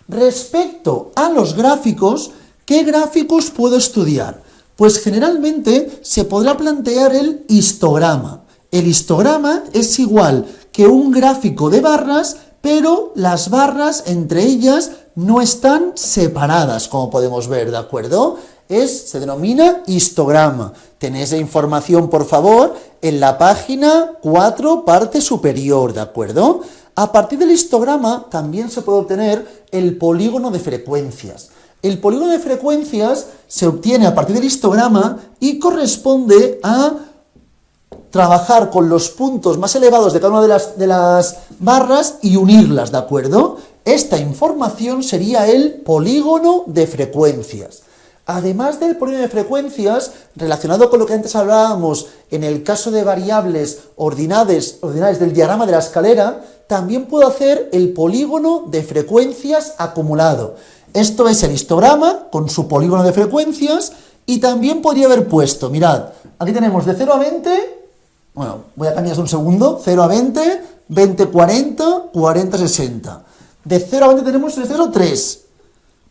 A: Respecto a los gráficos, ¿qué gráficos puedo estudiar? Pues generalmente se podrá plantear el histograma. El histograma es igual que un gráfico de barras, pero las barras entre ellas no están separadas, como podemos ver, ¿de acuerdo? Se denomina histograma. Tenéis la información, por favor, en la página 4, parte superior, ¿de acuerdo? A partir del histograma también se puede obtener el polígono de frecuencias. El polígono de frecuencias se obtiene a partir del histograma y corresponde a trabajar con los puntos más elevados de cada una de las barras y unirlas, ¿de acuerdo? Esta información sería el polígono de frecuencias. Además del polígono de frecuencias, relacionado con lo que antes hablábamos en el caso de variables ordinales del diagrama de la escalera, también puedo hacer el polígono de frecuencias acumulado. Esto es el histograma con su polígono de frecuencias y también podría haber puesto, mirad, aquí tenemos de 0 a 20, Bueno, voy a cambiar un segundo. 0 a 20, 20 40, 40 60. De 0 a 20 tenemos en este caso 3.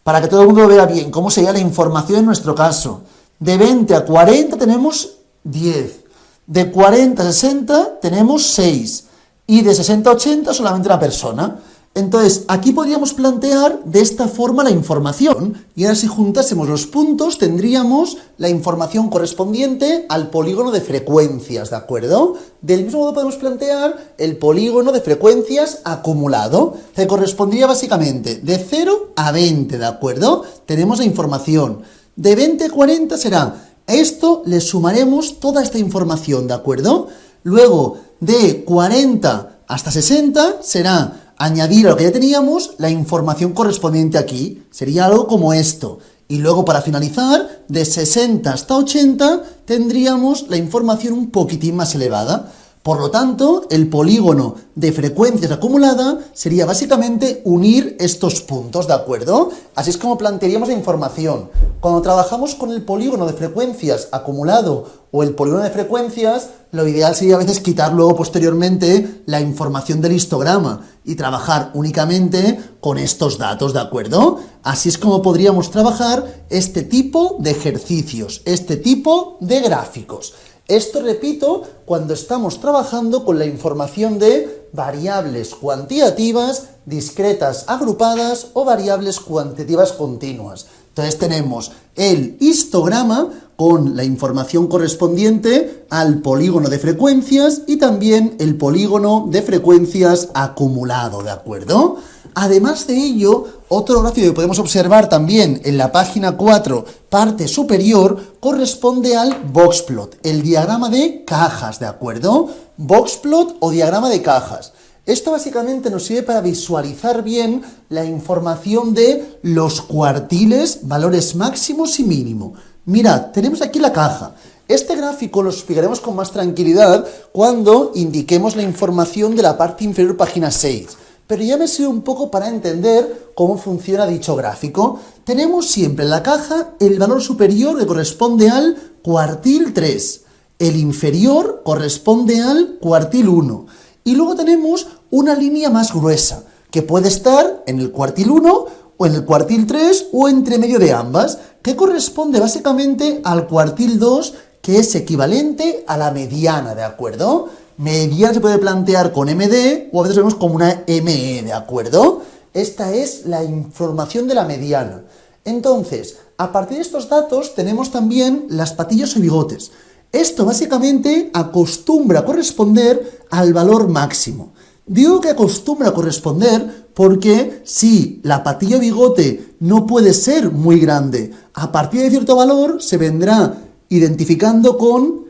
A: Para que todo el mundo lo vea bien, cómo sería la información en nuestro caso. De 20 a 40 tenemos 10. De 40 a 60 tenemos 6. Y de 60 a 80 solamente una persona. Entonces, aquí podríamos plantear de esta forma la información. Y ahora si juntásemos los puntos, tendríamos la información correspondiente al polígono de frecuencias, ¿de acuerdo? Del mismo modo podemos plantear el polígono de frecuencias acumulado, que correspondería básicamente de 0 a 20, ¿de acuerdo? Tenemos la información. De 20 a 40 será, a esto le sumaremos toda esta información, ¿de acuerdo? Luego, de 40 hasta 60 será añadir a lo que ya teníamos la información correspondiente aquí. Sería algo como esto. Y luego, para finalizar, de 60 hasta 80 tendríamos la información un poquitín más elevada. Por lo tanto, el polígono de frecuencias acumulada sería básicamente unir estos puntos, ¿de acuerdo? Así es como plantearíamos la información. Cuando trabajamos con el polígono de frecuencias acumulado o el polígono de frecuencias, lo ideal sería a veces quitar luego posteriormente la información del histograma y trabajar únicamente con estos datos, ¿de acuerdo? Así es como podríamos trabajar este tipo de ejercicios, este tipo de gráficos. Esto, repito, cuando estamos trabajando con la información de variables cuantitativas, discretas agrupadas o variables cuantitativas continuas. Entonces tenemos el histograma con la información correspondiente al polígono de frecuencias y también el polígono de frecuencias acumulado, ¿de acuerdo? Además de ello, otro gráfico que podemos observar también en la página 4, parte superior, corresponde al boxplot, el diagrama de cajas, ¿de acuerdo? Boxplot o diagrama de cajas. Esto básicamente nos sirve para visualizar bien la información de los cuartiles, valores máximos y mínimo. Mirad, tenemos aquí la caja. Este gráfico lo explicaremos con más tranquilidad cuando indiquemos la información de la parte inferior, página 6. Pero ya me sirve un poco para entender cómo funciona dicho gráfico. Tenemos siempre en la caja el valor superior que corresponde al cuartil 3. El inferior corresponde al cuartil 1. Y luego tenemos una línea más gruesa, que puede estar en el cuartil 1 o en el cuartil 3 o entre medio de ambas, que corresponde básicamente al cuartil 2, que es equivalente a la mediana, ¿de acuerdo? Mediana se puede plantear con MD o a veces vemos como una ME, ¿de acuerdo? Esta es la información de la mediana. Entonces, a partir de estos datos tenemos también las patillas o bigotes. Esto básicamente acostumbra a corresponder al valor máximo. Digo que acostumbra a corresponder porque si la patilla o bigote no puede ser muy grande, a partir de cierto valor se vendrá identificando con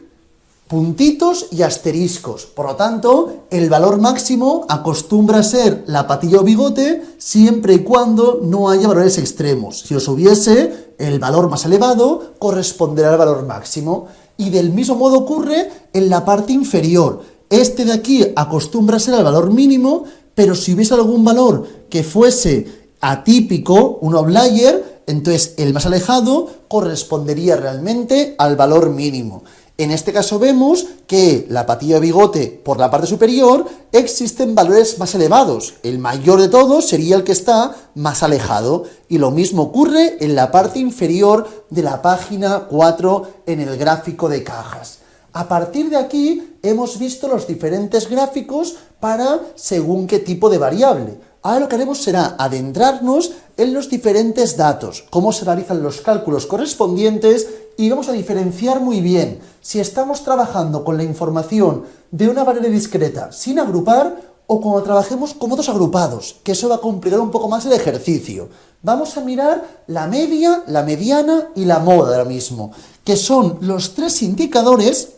A: puntitos y asteriscos. Por lo tanto, el valor máximo acostumbra a ser la patilla o bigote siempre y cuando no haya valores extremos. Si os hubiese, el valor más elevado corresponderá al valor máximo. Y del mismo modo ocurre en la parte inferior. Este de aquí acostumbra a ser el valor mínimo, pero si hubiese algún valor que fuese atípico, un outlier, entonces el más alejado correspondería realmente al valor mínimo. En este caso vemos que la patilla o bigote por la parte superior existen valores más elevados. El mayor de todos sería el que está más alejado. Y lo mismo ocurre en la parte inferior de la página 4 en el gráfico de cajas. A partir de aquí hemos visto los diferentes gráficos para según qué tipo de variable. Ahora lo que haremos será adentrarnos en los diferentes datos, cómo se realizan los cálculos correspondientes y vamos a diferenciar muy bien si estamos trabajando con la información de una variable discreta sin agrupar o cuando trabajemos con datos agrupados, que eso va a complicar un poco más el ejercicio. Vamos a mirar la media, la mediana y la moda ahora mismo, que son los tres indicadores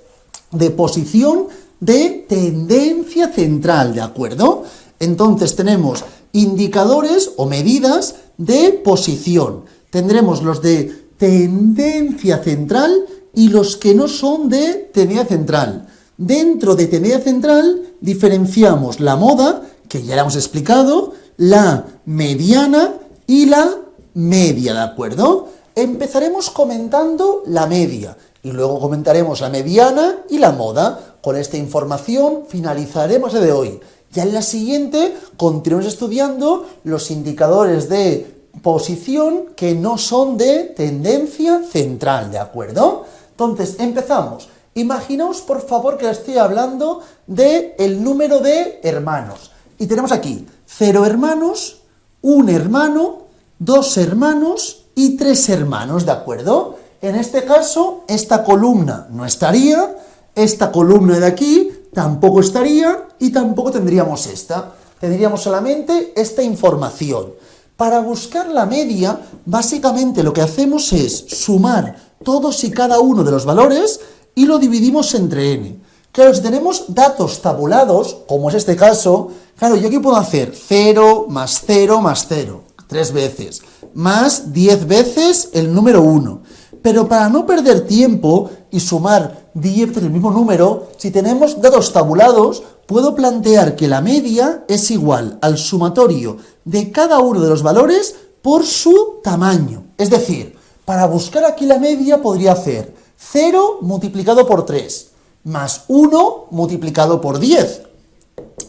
A: de posición de tendencia central, ¿de acuerdo? Entonces tenemos indicadores o medidas de posición. Tendremos los de tendencia central y los que no son de tendencia central. Dentro de tendencia central diferenciamos la moda, que ya la hemos explicado, la mediana y la media, ¿de acuerdo? Empezaremos comentando la media y luego comentaremos la mediana y la moda. Con esta información finalizaremos el de hoy. Ya en la siguiente continuemos estudiando los indicadores de posición que no son de tendencia central, ¿de acuerdo? Entonces, empezamos. Imaginaos, por favor, que estoy hablando del número de hermanos. Y tenemos aquí 0 hermanos, 1 hermano, 2 hermanos y 3 hermanos, ¿de acuerdo? En este caso, esta columna no estaría, esta columna de aquí tampoco estaría y tampoco tendríamos esta. Tendríamos solamente esta información. Para buscar la media, básicamente lo que hacemos es sumar todos y cada uno de los valores y lo dividimos entre n. Claro, si tenemos datos tabulados, como es este caso, claro, yo aquí puedo hacer 0 más 0 más 0, 3 veces, más 10 veces el número 1. Pero para no perder tiempo y sumar 10 veces el mismo número, si tenemos datos tabulados, puedo plantear que la media es igual al sumatorio de cada uno de los valores por su tamaño. Es decir, para buscar aquí la media podría hacer 0 multiplicado por 3, más 1 multiplicado por 10,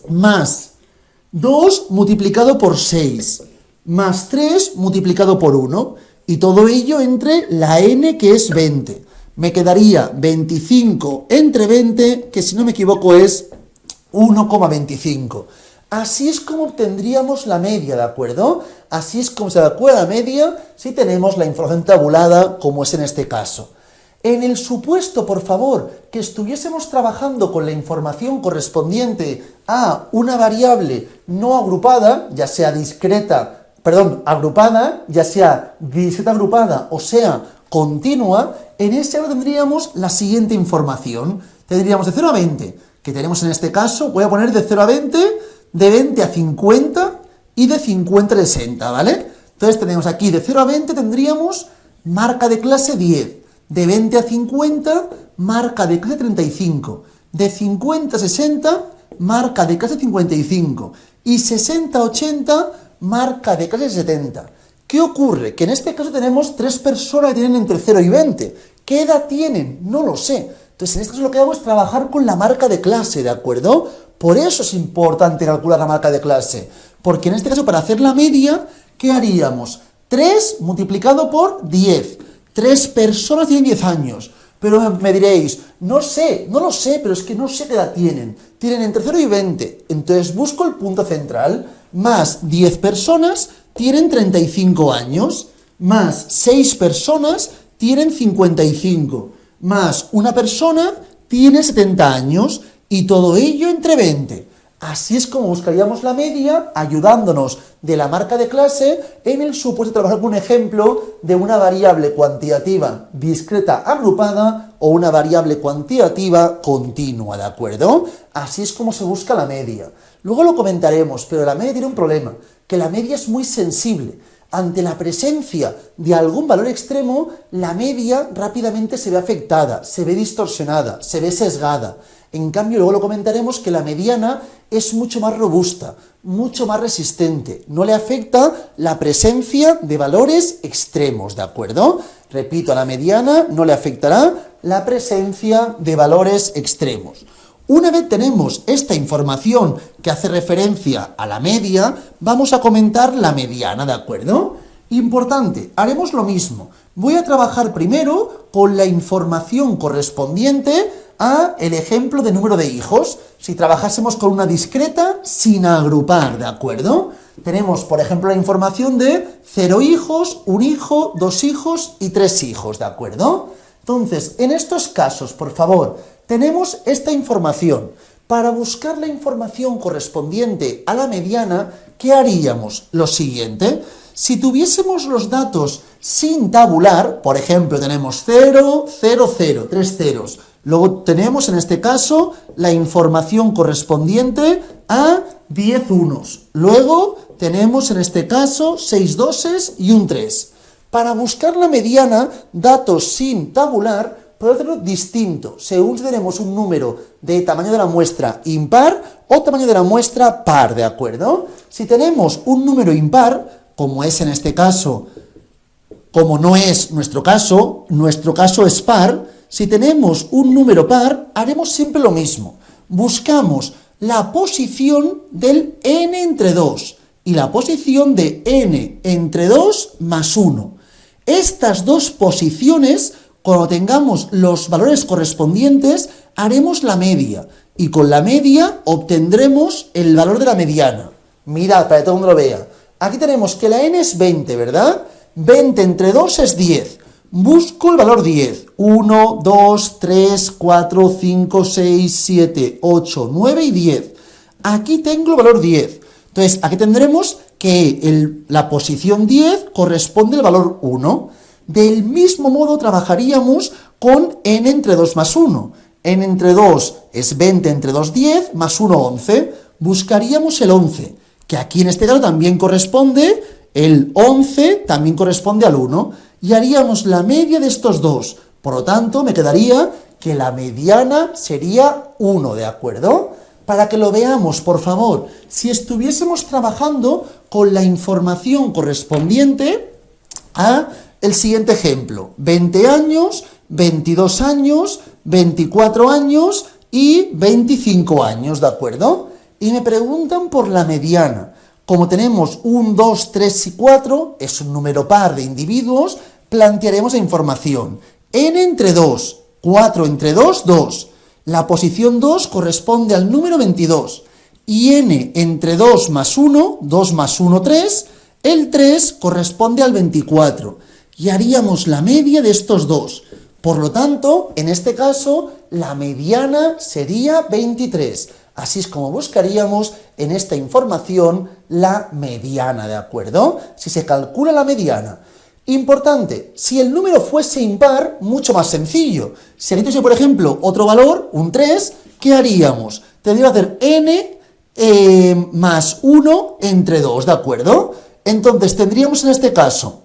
A: más 2 multiplicado por 6, más 3 multiplicado por 1, y todo ello entre la n, que es 20. Me quedaría 25 entre 20, que si no me equivoco es 1,25. Así es como obtendríamos la media, ¿de acuerdo? Así es como se calcula la media si tenemos la información tabulada, como es en este caso. En el supuesto, por favor, que estuviésemos trabajando con la información correspondiente a una variable no agrupada, ya sea agrupada, ya sea discreta agrupada o sea continua, en ese caso tendríamos la siguiente información. Tendríamos de 0 a 20, que tenemos en este caso, voy a poner de 0 a 20, de 20 a 50 y de 50 a 60, ¿vale? Entonces tenemos aquí de 0 a 20 tendríamos marca de clase 10, de 20 a 50 marca de clase 35, de 50 a 60 marca de clase 55 y 60 a 80 marca de clase 70. ¿Qué ocurre? Que en este caso tenemos 3 personas que tienen entre 0 y 20. ¿Qué edad tienen? No lo sé. Entonces, en este caso lo que hago es trabajar con la marca de clase, ¿de acuerdo? Por eso es importante calcular la marca de clase. Porque en este caso, para hacer la media, ¿qué haríamos? 3 multiplicado por 10. 3 personas tienen 10 años. Pero me diréis, no lo sé, pero es que no sé qué edad tienen. Tienen entre 0 y 20. Entonces busco el punto central, más 10 personas tienen 35 años, más 6 personas tienen 55, más una persona tiene 70 años, y todo ello entre 20. Así es como buscaríamos la media, ayudándonos de la marca de clase en el supuesto de trabajar con un ejemplo de una variable cuantitativa discreta agrupada o una variable cuantitativa continua, ¿de acuerdo? Así es como se busca la media. Luego lo comentaremos, pero la media tiene un problema, que la media es muy sensible. Ante la presencia de algún valor extremo, la media rápidamente se ve afectada, se ve distorsionada, se ve sesgada. En cambio, luego lo comentaremos que la mediana es mucho más robusta, mucho más resistente. No le afecta la presencia de valores extremos, ¿de acuerdo? Repito, a la mediana no le afectará la presencia de valores extremos. Una vez tenemos esta información que hace referencia a la media, vamos a comentar la mediana, ¿de acuerdo? Importante, haremos lo mismo. Voy a trabajar primero con la información correspondiente a el ejemplo de número de hijos, si trabajásemos con una discreta sin agrupar, ¿de acuerdo? Tenemos, por ejemplo, la información de 0 hijos, 1 hijo, 2 hijos y 3 hijos, ¿de acuerdo? Entonces, en estos casos, por favor, tenemos esta información. Para buscar la información correspondiente a la mediana, ¿qué haríamos? Lo siguiente, si tuviésemos los datos sin tabular, por ejemplo, tenemos 0, 0, 0, 3 ceros. Luego tenemos, en este caso, la información correspondiente a 10 unos. Luego tenemos, en este caso, 6 doses y un 3. Para buscar la mediana, datos sin tabular, podemos hacerlo distinto, según si tenemos un número de tamaño de la muestra impar o tamaño de la muestra par, ¿de acuerdo? Si tenemos un número impar, como es en este caso como no es nuestro caso es par, si tenemos un número par, haremos siempre lo mismo. Buscamos la posición del n entre 2 y la posición de n entre 2 más 1. Estas dos posiciones, cuando tengamos los valores correspondientes, haremos la media. Y con la media obtendremos el valor de la mediana. Mirad, para que todo el mundo lo vea. Aquí tenemos que la n es 20, ¿verdad? 20 entre 2 es 10. Busco el valor 10. 1, 2, 3, 4, 5, 6, 7, 8, 9 y 10. Aquí tengo el valor 10. Entonces, aquí tendremos que la posición 10 corresponde al valor 1. Del mismo modo trabajaríamos con n entre 2 más 1. n entre 2 es 20 entre 2, 10, más 1, 11. Buscaríamos el 11, que aquí en este caso también corresponde, el 11 también corresponde al 1, y haríamos la media de estos dos. Por lo tanto, me quedaría que la mediana sería 1, ¿de acuerdo? Para que lo veamos, por favor, si estuviésemos trabajando con la información correspondiente a el siguiente ejemplo: 20 años, 22 años, 24 años y 25 años, ¿de acuerdo? Y me preguntan por la mediana. Como tenemos 1, 2, 3 y 4, es un número par de individuos, plantearemos la información. n entre 2, 4 entre 2, 2. La posición 2 corresponde al número 22. Y n entre 2 más 1, 2 más 1, 3. El 3 corresponde al 24. Y haríamos la media de estos dos. Por lo tanto, en este caso, la mediana sería 23. Así es como buscaríamos en esta información la mediana, ¿de acuerdo? Si se calcula la mediana. Importante, si el número fuese impar, mucho más sencillo. Si aquí tuviese, por ejemplo, otro valor, un 3, ¿qué haríamos? Tendríamos que hacer n más 1 entre 2, ¿de acuerdo? Entonces, tendríamos en este caso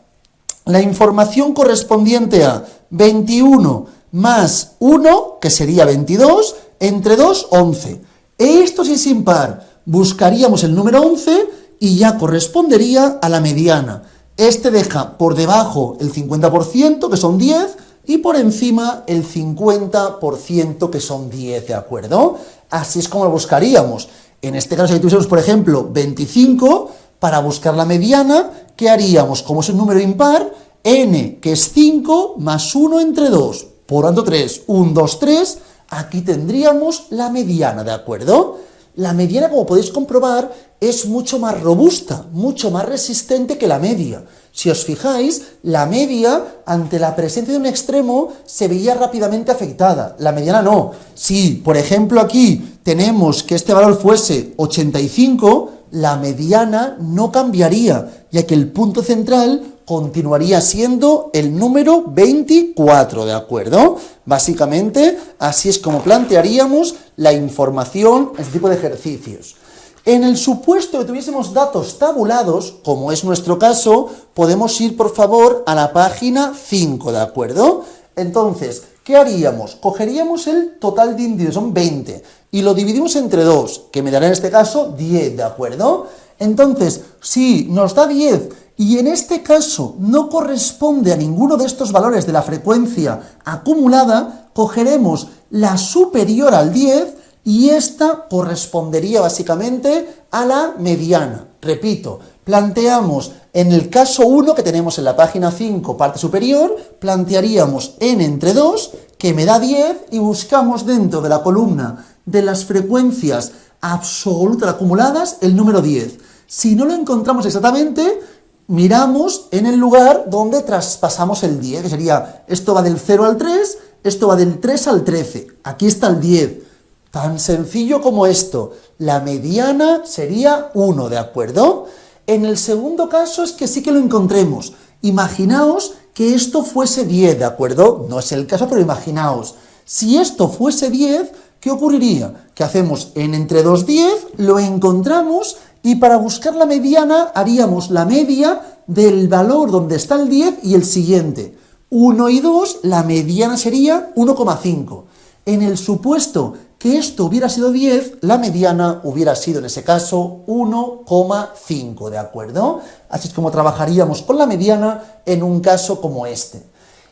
A: la información correspondiente a 21 más 1, que sería 22, entre 2, 11. Esto sí es impar. Buscaríamos el número 11 y ya correspondería a la mediana. Este deja por debajo el 50%, que son 10, y por encima el 50%, que son 10, ¿de acuerdo? Así es como lo buscaríamos. En este caso, si tuviésemos, por ejemplo, 25, para buscar la mediana, ¿qué haríamos? Como es un número impar, n, que es 5, más 1 entre 2, por lo tanto 3, 1, 2, 3, aquí tendríamos la mediana, ¿de acuerdo? La mediana, como podéis comprobar, es mucho más robusta, mucho más resistente que la media. Si os fijáis, la media, ante la presencia de un extremo, se veía rápidamente afectada. La mediana no. Si, por ejemplo, aquí tenemos que este valor fuese 85, la mediana no cambiaría, ya que el punto central continuaría siendo el número 24, ¿de acuerdo? Básicamente, así es como plantearíamos la información en este tipo de ejercicios. En el supuesto que tuviésemos datos tabulados, como es nuestro caso, podemos ir, por favor, a la página 5, ¿de acuerdo? Entonces, ¿qué haríamos? Cogeríamos el total de individuos, son 20, y lo dividimos entre 2, que me dará en este caso 10, ¿de acuerdo? Entonces, si nos da 10, y en este caso no corresponde a ninguno de estos valores de la frecuencia acumulada, cogeremos la superior al 10 y esta correspondería básicamente a la mediana. Repito, planteamos en el caso 1 que tenemos en la página 5, parte superior, plantearíamos n entre 2, que me da 10, y buscamos dentro de la columna de las frecuencias absolutas acumuladas el número 10. Si no lo encontramos exactamente, miramos en el lugar donde traspasamos el 10, que sería, esto va del 0 al 3, esto va del 3 al 13, aquí está el 10. Tan sencillo como esto, la mediana sería 1, ¿de acuerdo? En el segundo caso es que sí que lo encontremos. Imaginaos que esto fuese 10, ¿de acuerdo? No es el caso, pero imaginaos. Si esto fuese 10, ¿qué ocurriría? Que hacemos n entre 2, 10, lo encontramos, y para buscar la mediana haríamos la media del valor donde está el 10 y el siguiente. 1 y 2, la mediana sería 1,5. En el supuesto que esto hubiera sido 10, la mediana hubiera sido en ese caso 1,5, ¿de acuerdo? Así es como trabajaríamos con la mediana en un caso como este.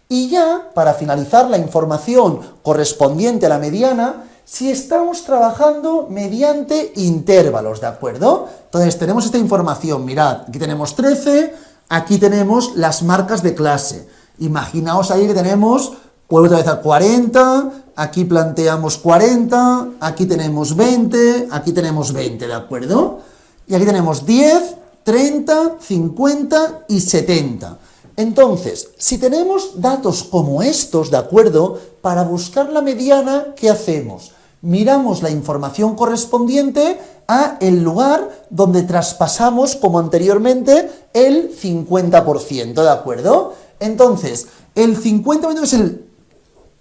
A: Y ya, para finalizar la información correspondiente a la mediana, si estamos trabajando mediante intervalos, ¿de acuerdo? Entonces tenemos esta información, mirad, aquí tenemos 13, aquí tenemos las marcas de clase. Imaginaos ahí que tenemos, vuelvo otra vez a 40, aquí planteamos 40, aquí tenemos 20, aquí tenemos 20, ¿de acuerdo? Y aquí tenemos 10, 30, 50 y 70. Entonces, si tenemos datos como estos, ¿de acuerdo? Para buscar la mediana, ¿qué hacemos? Miramos la información correspondiente a el lugar donde traspasamos, como anteriormente, el 50%, ¿de acuerdo? Entonces, el 50% que es el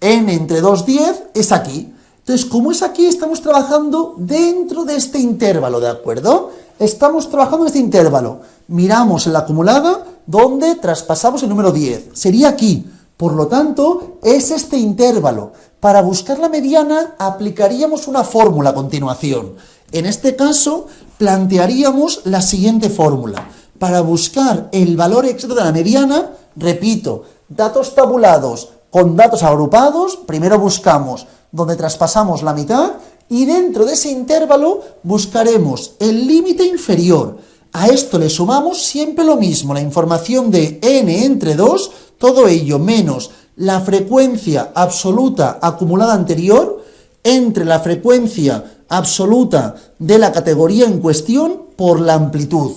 A: n entre 2, 10, es aquí. Entonces, como es aquí, estamos trabajando dentro de este intervalo, ¿de acuerdo? Estamos trabajando en este intervalo. Miramos en la acumulada donde traspasamos el número 10. Sería aquí. Por lo tanto, es este intervalo. Para buscar la mediana, aplicaríamos una fórmula a continuación. En este caso, plantearíamos la siguiente fórmula. Para buscar el valor exacto de la mediana, repito, datos tabulados con datos agrupados, primero buscamos donde traspasamos la mitad y dentro de ese intervalo buscaremos el límite inferior. A esto le sumamos siempre lo mismo, la información de n entre 2, todo ello menos la frecuencia absoluta acumulada anterior entre la frecuencia absoluta de la categoría en cuestión por la amplitud.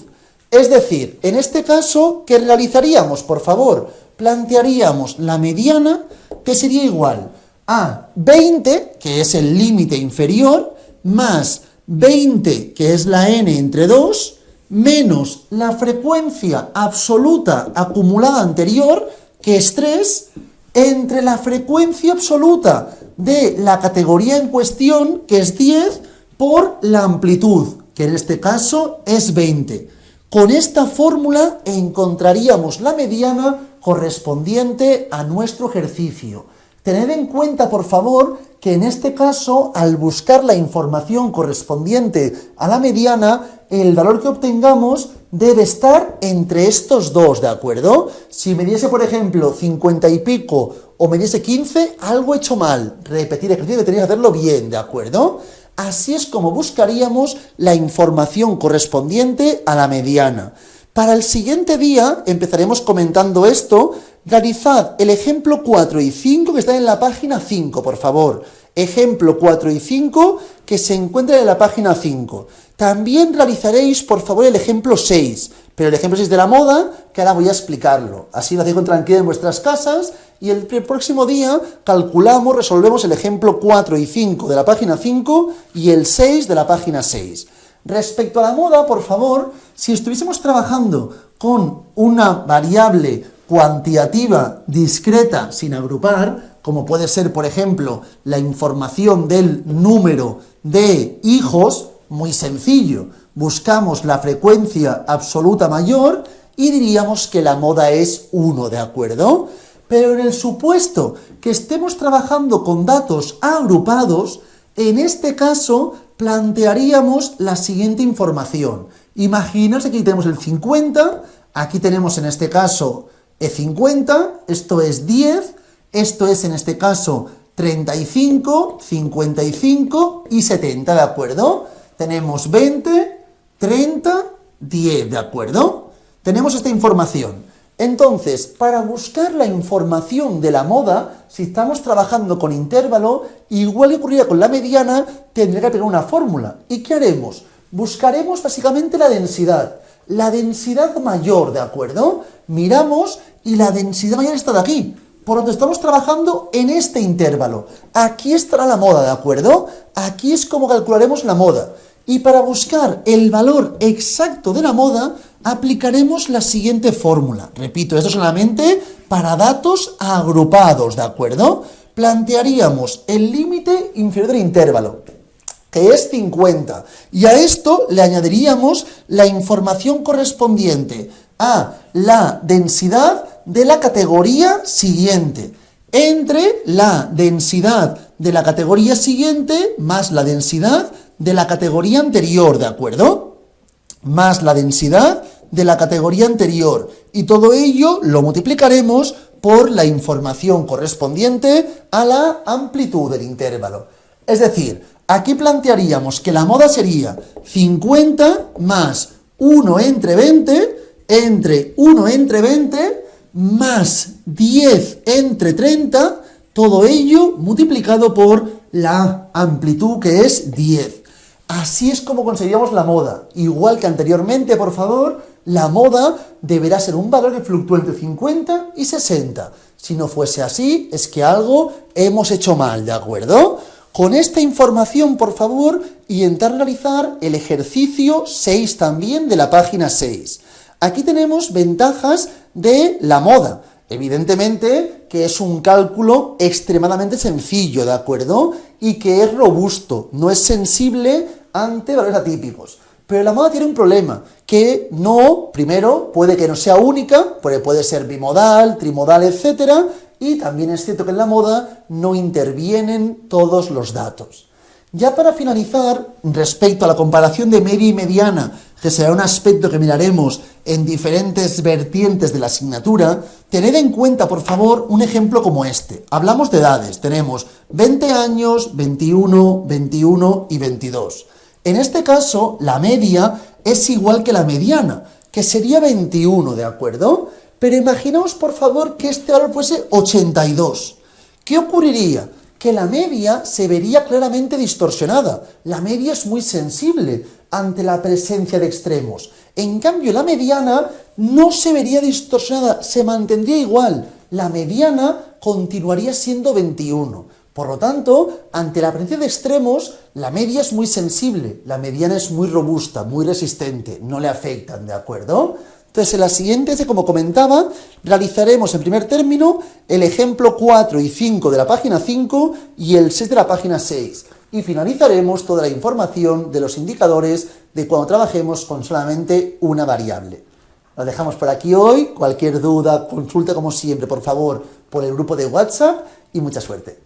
A: Es decir, en este caso, ¿qué realizaríamos? Por favor, plantearíamos la mediana, que sería igual a 20, que es el límite inferior, más 20, que es la n entre 2, menos la frecuencia absoluta acumulada anterior, que es 3, entre la frecuencia absoluta de la categoría en cuestión, que es 10, por la amplitud, que en este caso es 20. Con esta fórmula encontraríamos la mediana correspondiente a nuestro ejercicio. Tened en cuenta, por favor, que en este caso, al buscar la información correspondiente a la mediana, el valor que obtengamos debe estar entre estos dos, ¿de acuerdo? Si me diese, por ejemplo, 50 y pico o me diese 15, algo he hecho mal. Repetir el ejercicio que tenía que hacerlo bien, ¿de acuerdo? Así es como buscaríamos la información correspondiente a la mediana. Para el siguiente día empezaremos comentando esto. Realizad el ejemplo 4 y 5 que están en la página 5, por favor. Ejemplo 4 y 5 que se encuentran en la página 5. También realizaréis, por favor, el ejemplo 6, pero el ejemplo 6 de la moda, que ahora voy a explicarlo. Así lo hacéis con tranquilidad en vuestras casas y el próximo día calculamos, resolvemos el ejemplo 4 y 5 de la página 5 y el 6 de la página 6. Respecto a la moda, por favor, si estuviésemos trabajando con una variable cuantitativa discreta sin agrupar, como puede ser, por ejemplo, la información del número de hijos, muy sencillo, buscamos la frecuencia absoluta mayor y diríamos que la moda es 1, ¿de acuerdo? Pero en el supuesto que estemos trabajando con datos agrupados, en este caso plantearíamos la siguiente información. Imaginaos que aquí tenemos el 50, aquí tenemos en este caso 50, esto es 10, esto es en este caso 35, 55 y 70, ¿de acuerdo? Tenemos 20, 30, 10, ¿de acuerdo? Tenemos esta información. Entonces, para buscar la información de la moda, si estamos trabajando con intervalo, igual que ocurría con la mediana, tendría que aplicar una fórmula. ¿Y qué haremos? Buscaremos básicamente la densidad mayor, ¿de acuerdo? Miramos y la densidad mayor está de aquí. Por lo tanto, estamos trabajando en este intervalo. Aquí estará la moda, ¿de acuerdo? Aquí es como calcularemos la moda. Y para buscar el valor exacto de la moda, aplicaremos la siguiente fórmula. Repito, esto solamente para datos agrupados, ¿de acuerdo? Plantearíamos el límite inferior del intervalo, que es 50. Y a esto le añadiríamos la información correspondiente a la densidad de la categoría siguiente. entre la densidad de la categoría siguiente más la densidad de la categoría anterior, ¿de acuerdo? Más la densidad de la categoría anterior. Y todo ello lo multiplicaremos por la información correspondiente a la amplitud del intervalo. Es decir, aquí plantearíamos que la moda sería 50 más 1 entre 20, entre 1 entre 20, más 10 entre 30, todo ello multiplicado por la amplitud, que es 10. Así es como conseguiríamos la moda. Igual que anteriormente, por favor, la moda deberá ser un valor que fluctúe entre 50 y 60. Si no fuese así, es que algo hemos hecho mal, ¿de acuerdo? Con esta información, por favor, intentar realizar el ejercicio 6 también de la página 6. Aquí tenemos ventajas de la moda. Evidentemente que es un cálculo extremadamente sencillo, ¿de acuerdo? Y que es robusto, no es sensible ante valores atípicos. Pero la moda tiene un problema, que no, primero, puede que no sea única, porque puede ser bimodal, trimodal, etc. Y también es cierto que en la moda no intervienen todos los datos. Ya para finalizar, respecto a la comparación de media y mediana, que será un aspecto que miraremos en diferentes vertientes de la asignatura, tened en cuenta, por favor, un ejemplo como este. Hablamos de edades, tenemos 20 años, 21, 21 y 22. En este caso, la media es igual que la mediana, que sería 21, ¿de acuerdo? Pero imaginaos, por favor, que este valor fuese 82. ¿Qué ocurriría? Que la media se vería claramente distorsionada. La media es muy sensible ante la presencia de extremos. En cambio, la mediana no se vería distorsionada, se mantendría igual. La mediana continuaría siendo 21. Por lo tanto, ante la presencia de extremos, la media es muy sensible, la mediana es muy robusta, muy resistente, no le afectan, ¿de acuerdo? Entonces, en la siguiente, como comentaba, realizaremos en primer término el ejemplo 4 y 5 de la página 5 y el 6 de la página 6. Y finalizaremos toda la información de los indicadores de cuando trabajemos con solamente una variable. Lo dejamos por aquí hoy. Cualquier duda, consulta como siempre, por favor, por el grupo de WhatsApp y mucha suerte.